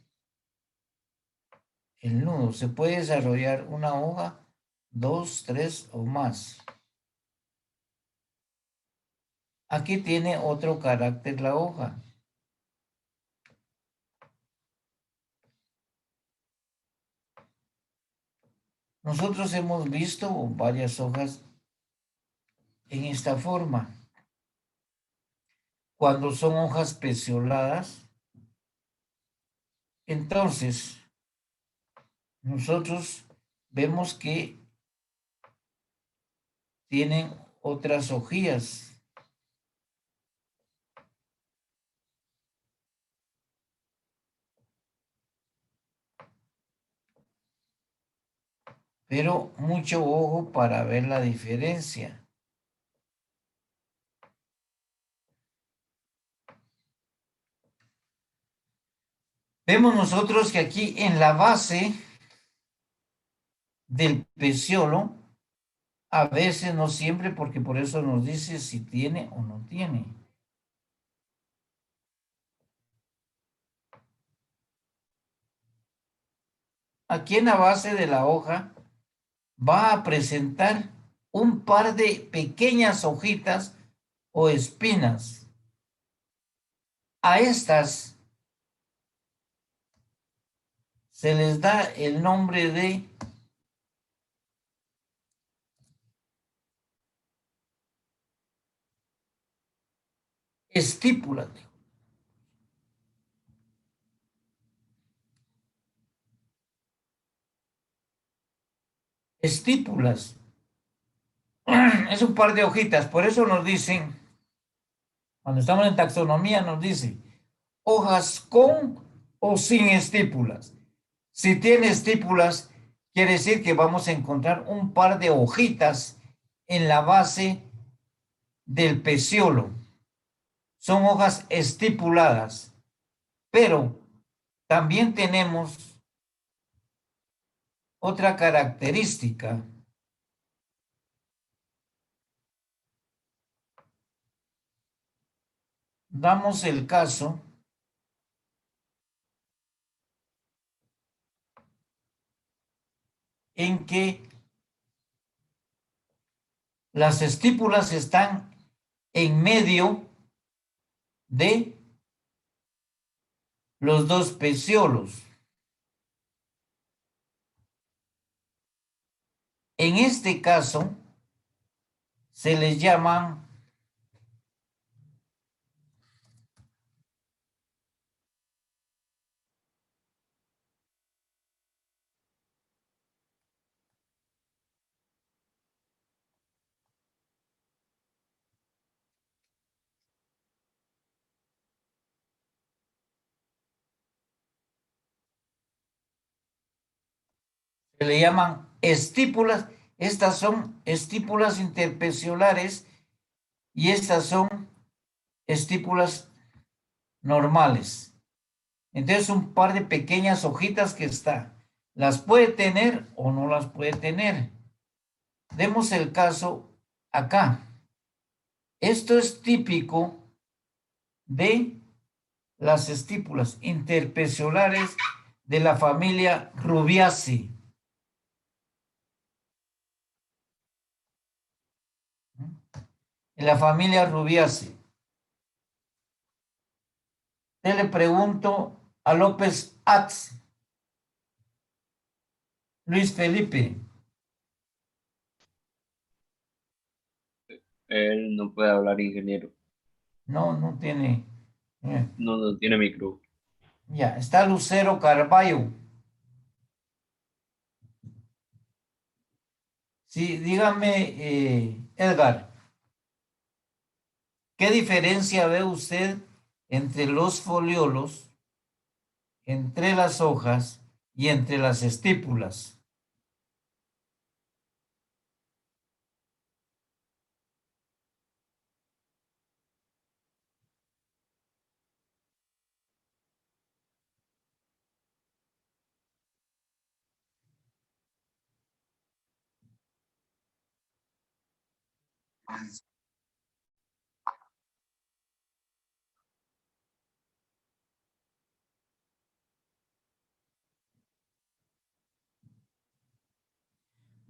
el nudo. Se puede desarrollar una hoja, 2, 3 o más. Aquí tiene otro carácter la hoja. Nosotros hemos visto varias hojas en esta forma. Cuando son hojas pecioladas, entonces nosotros vemos que tienen otras hojillas. Pero mucho ojo para ver la diferencia. Vemos nosotros que aquí en la base del peciolo, a veces, no siempre, porque por eso nos dice si tiene o no tiene. Aquí en la base de la hoja va a presentar un par de pequeñas hojitas o espinas. A estas se les da el nombre de estípulas. Estípulas. Es un par de hojitas, por eso nos dicen, cuando estamos en taxonomía nos dice, hojas con o sin estípulas. Si tiene estípulas, quiere decir que vamos a encontrar un par de hojitas en la base del peciolo. Son hojas estipuladas, pero también tenemos otra característica. Damos el caso en que las estípulas están en medio de los dos peciolos. En este caso, se les llaman estípulas. Estas son estípulas interpeciolares y estas son estípulas normales. Entonces, un par de pequeñas hojitas que está. Las puede tener o no las puede tener. Demos el caso acá. Esto es típico de las estípulas interpeciolares de la familia Rubiaceae. En la familia Rubiaceae. Yo le pregunto a López Atz. Luis Felipe. Él no puede hablar, ingeniero. No tiene. No tiene micro. Ya, está Lucero Carballo. Sí, dígame, Edgar, ¿qué diferencia ve usted entre los foliolos, entre las hojas y entre las estípulas?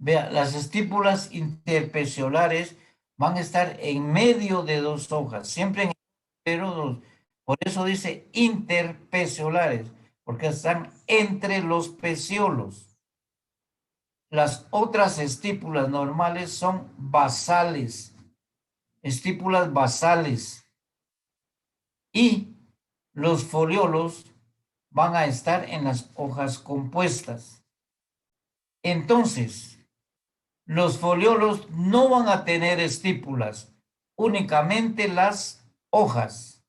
Vea, las estípulas interpeciolares van a estar en medio de dos hojas, siempre en pero dos. Por eso dice interpeciolares, porque están entre los peciolos. Las otras estípulas normales son basales, estípulas basales. Y los foliolos van a estar en las hojas compuestas. Entonces, los foliolos no van a tener estípulas, únicamente las hojas.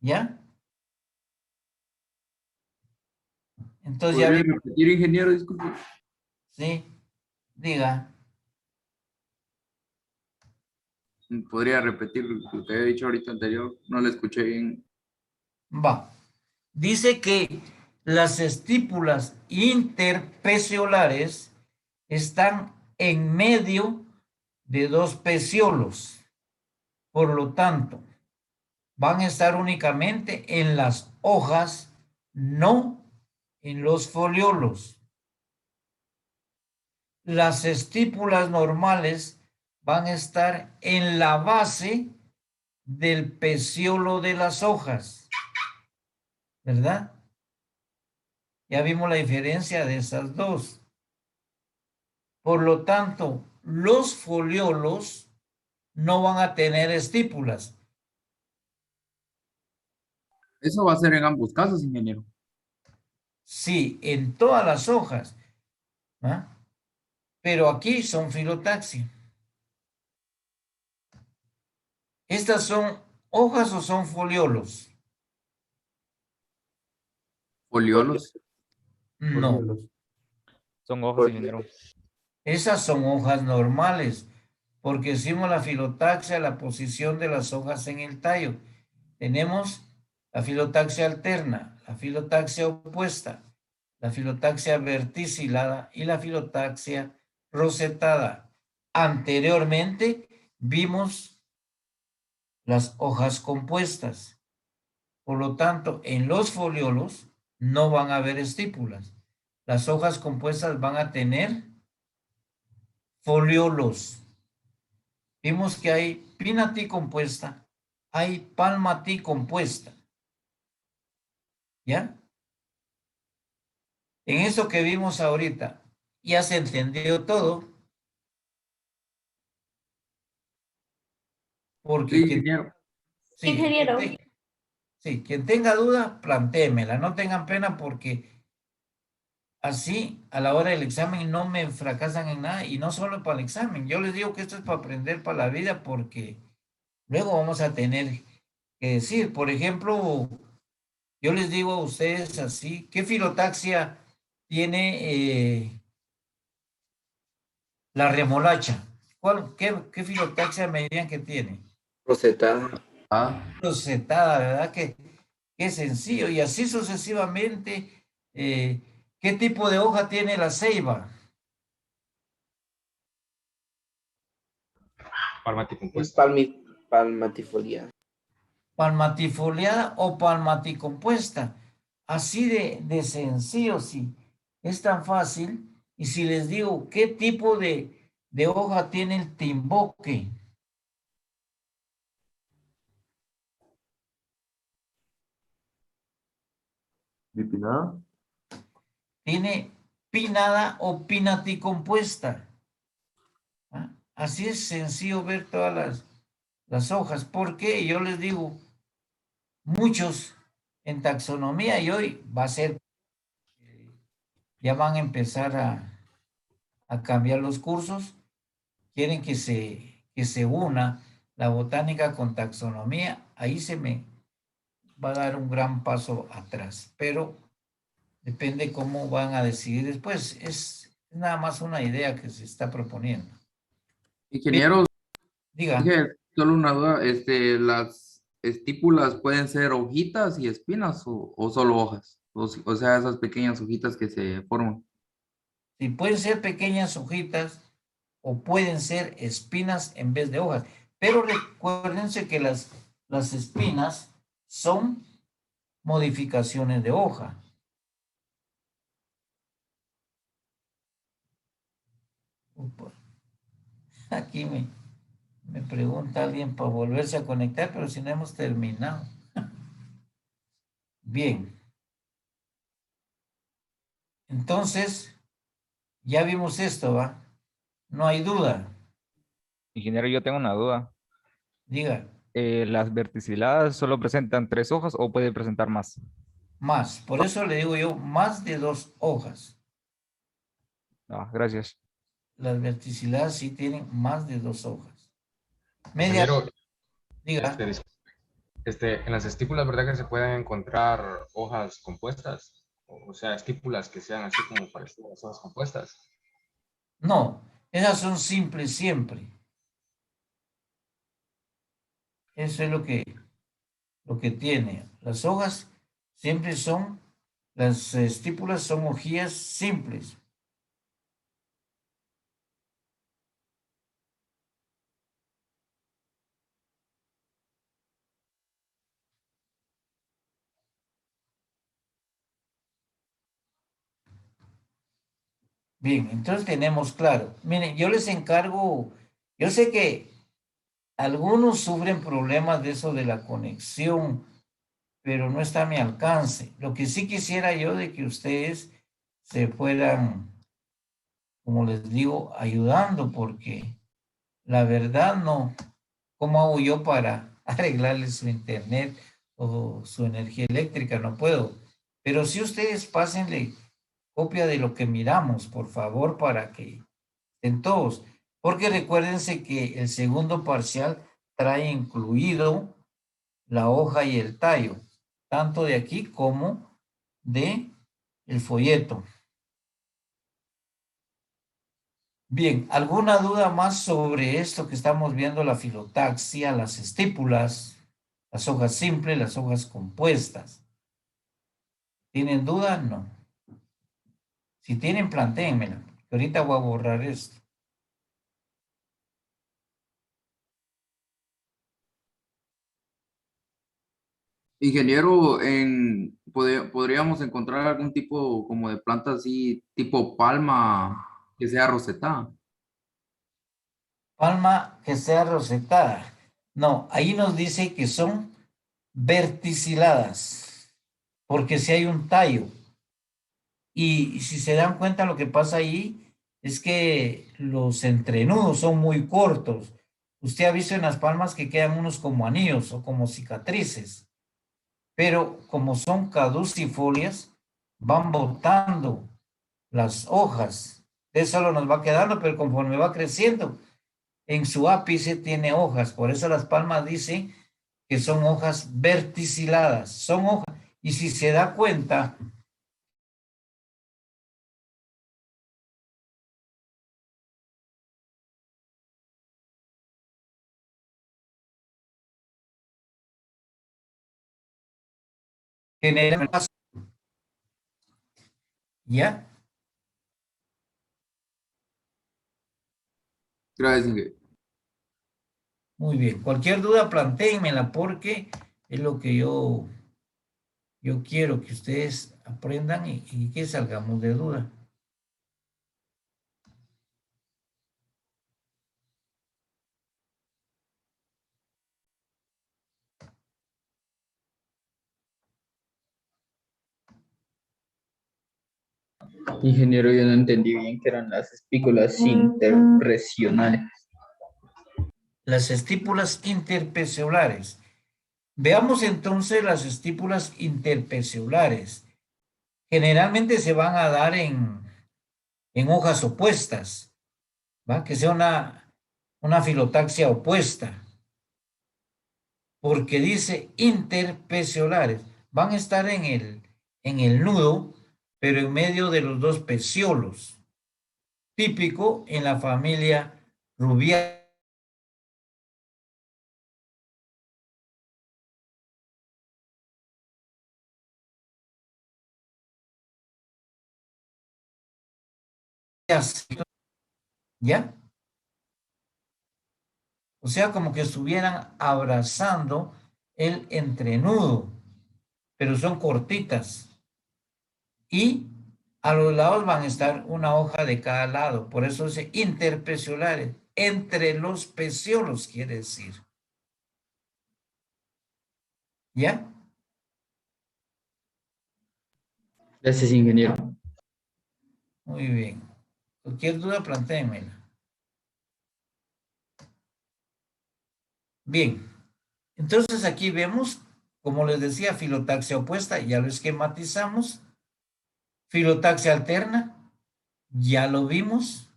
¿Ya? Entonces ya ¿Podría vimos. repetir, ingeniero? Disculpe. Sí, diga. ¿Podría repetir lo que había dicho ahorita anterior? No lo escuché bien. Va. Dice que las estípulas interpeciolares están en medio de dos peciolos. Por lo tanto, van a estar únicamente en las hojas, no en los foliolos. Las estípulas normales van a estar en la base del peciolo de las hojas, ¿verdad? Ya vimos la diferencia de esas dos. Por lo tanto, los foliolos no van a tener estípulas. Eso va a ser en ambos casos, ingeniero. Sí, en todas las hojas. ¿Ah? Pero aquí son filotaxia. ¿Estas son hojas o son foliolos? Foliolos. No. Son hojas, ingeniero. Esas son hojas normales, porque hicimos la filotaxia, la posición de las hojas en el tallo. Tenemos la filotaxia alterna, la filotaxia opuesta, la filotaxia verticilada y la filotaxia rosetada. Anteriormente vimos las hojas compuestas. Por lo tanto, en los foliolos no van a haber estípulas. Las hojas compuestas van a tener foliolos. Vimos que hay pinnaticompuesta, hay palmaticompuesta. ¿Ya? En eso que vimos ahorita, ya se entendió todo. Porque Sí, ingeniero. Sí, Ingeniero. Sí, quien tenga duda, plantéemela. No tengan pena porque así a la hora del examen no me fracasan en nada y no solo para el examen. Yo les digo que esto es para aprender para la vida porque luego vamos a tener que decir, por ejemplo, yo les digo a ustedes así, ¿qué filotaxia tiene la remolacha? ¿Qué filotaxia me dirían que tiene? Rosetada. Rosetada, ¿verdad? Qué sencillo. Y así sucesivamente, ¿qué tipo de hoja tiene la ceiba? Palmaticompuesta. Palmatifoliada. Palmatifoliada o palmaticompuesta. Así de sencillo, sí. Es tan fácil. Y si les digo, ¿qué tipo de hoja tiene el timboque? ¿Bipinada? Tiene pinnada o pinnaticompuesta. ¿Ah? Así es sencillo ver todas las hojas. ¿Por qué? Yo les digo, muchos en taxonomía y hoy va a ser, ya van a empezar a cambiar los cursos. Quieren que se una la botánica con taxonomía. Ahí se me va a dar un gran paso atrás, pero depende cómo van a decidir después. Es nada más una idea que se está proponiendo. Ingeniero, Diga. dije, solo una duda, las estípulas pueden ser hojitas y espinas o solo hojas, o sea, esas pequeñas hojitas que se forman. Sí, pueden ser pequeñas hojitas o pueden ser espinas en vez de hojas. Pero recuérdense que las espinas son modificaciones de hoja. Upa. Aquí me pregunta alguien para volverse a conectar, pero si no hemos terminado. Bien. Entonces, ya vimos esto, ¿va? No hay duda. Ingeniero, yo tengo una duda. Diga. ¿Las verticiladas solo presentan 3 hojas o puede presentar más? Más. Por eso le digo yo, más de 2 hojas. Gracias. Las verticiladas sí tienen más de 2 hojas. Media. Ingeniero, Diga. En las estípulas, ¿verdad que se pueden encontrar hojas compuestas? O sea, estípulas que sean así como parecidas a las hojas compuestas. No, esas son simples siempre. Eso es lo que tiene. Las hojas siempre son, las estípulas son hojillas simples. Bien, entonces tenemos claro. Miren, yo les encargo, yo sé que algunos sufren problemas de eso de la conexión, pero no está a mi alcance. Lo que sí quisiera yo de que ustedes se fueran, como les digo, ayudando, porque la verdad no, ¿cómo hago yo para arreglarle su internet o su energía eléctrica? No puedo. Pero sí ustedes pásenle copia de lo que miramos, por favor, para que estén todos. Porque recuérdense que el segundo parcial trae incluido la hoja y el tallo, tanto de aquí como de el folleto. Bien, ¿alguna duda más sobre esto que estamos viendo, la filotaxia, las estípulas, las hojas simples, las hojas compuestas? ¿Tienen duda? No. Si tienen, plantéenmela, que ahorita voy a borrar esto. Ingeniero, podríamos encontrar algún tipo como de planta así, tipo palma, que sea rosetada. Palma que sea rosetada. No, ahí nos dice que son verticiladas, porque si hay un tallo. Y si se dan cuenta, lo que pasa ahí es que los entrenudos son muy cortos. Usted ha visto en las palmas que quedan unos como anillos o como cicatrices. Pero como son caducifolias, van botando las hojas. De eso solo nos va quedando, pero conforme va creciendo, en su ápice tiene hojas. Por eso las palmas dicen que son hojas verticiladas. Son hojas. Y si se da cuenta, generan ¿ya? Gracias, ingeniero. Muy bien. Cualquier duda, plantéenmela porque es lo que yo quiero que ustedes aprendan y que salgamos de duda. Ingeniero, yo no entendí bien qué eran las espículas interpresionales. Las estípulas interpeciolares. Veamos entonces las estípulas interpeciolares. Generalmente se van a dar en hojas opuestas, ¿va? Que sea una filotaxia opuesta. Porque dice interpeciolares. Van a estar en el nudo, pero en medio de los dos peciolos. Típico en la familia Rubiaceae. ¿Ya? O sea, como que estuvieran abrazando el entrenudo, pero son cortitas. Y a los lados van a estar una hoja de cada lado. Por eso dice interpeciolares, entre los peciolos quiere decir. ¿Ya? Gracias, ingeniero. Muy bien. Cualquier duda, plantéenmela. Bien. Entonces aquí vemos, como les decía, filotaxia opuesta, ya lo esquematizamos. Filotaxia alterna, ya lo vimos.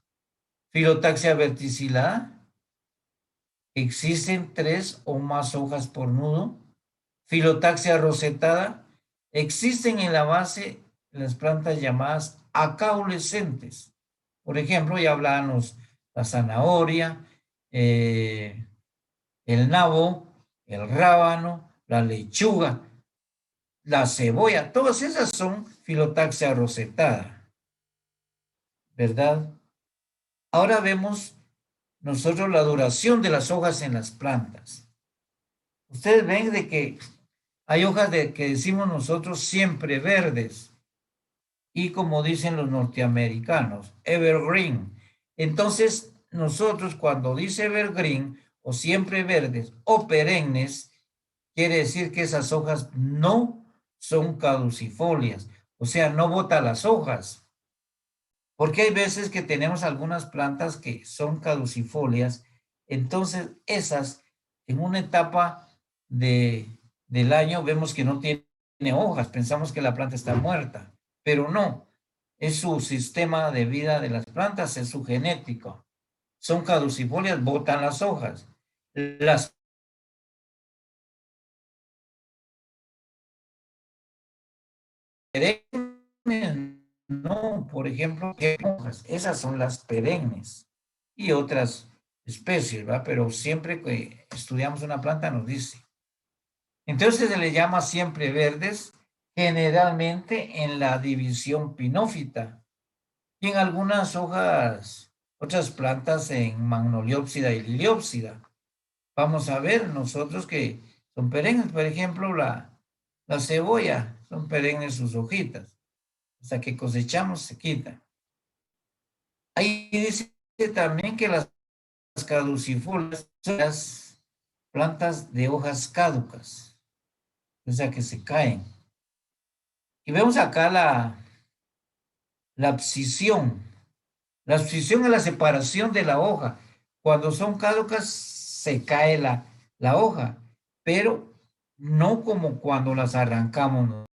Filotaxia verticilada, existen 3 o más hojas por nudo. Filotaxia rosetada, existen en la base las plantas llamadas acaulescentes. Por ejemplo, ya hablábamos la zanahoria, el nabo, el rábano, la lechuga, la cebolla, todas esas son filotaxia rosetada, ¿verdad? Ahora vemos nosotros la duración de las hojas en las plantas. Ustedes ven de que hay hojas que decimos nosotros siempre verdes y como dicen los norteamericanos, evergreen. Entonces, nosotros cuando dice evergreen o siempre verdes o perennes, quiere decir que esas hojas no son caducifolias, o sea, no bota las hojas. Porque hay veces que tenemos algunas plantas que son caducifolias, entonces esas en una etapa del año vemos que no tiene hojas, pensamos que la planta está muerta, pero no, es su sistema de vida de las plantas, es su genético. Son caducifolias, botan las hojas. Las perennes, no, por ejemplo, esas son las perennes y otras especies, ¿va? Pero siempre que estudiamos una planta nos dice. Entonces se le llama siempre verdes, generalmente en la división pinófita y en algunas hojas, otras plantas en magnoliópsida y liliópsida. Vamos a ver nosotros que son perennes, por ejemplo, la cebolla, son perennes sus hojitas. Hasta que cosechamos se quita. Ahí dice también que las caducifolias son las plantas de hojas caducas, o sea que se caen. Y vemos acá la abscisión. La abscisión es la separación de la hoja. Cuando son caducas se cae la hoja, pero no como cuando las arrancamos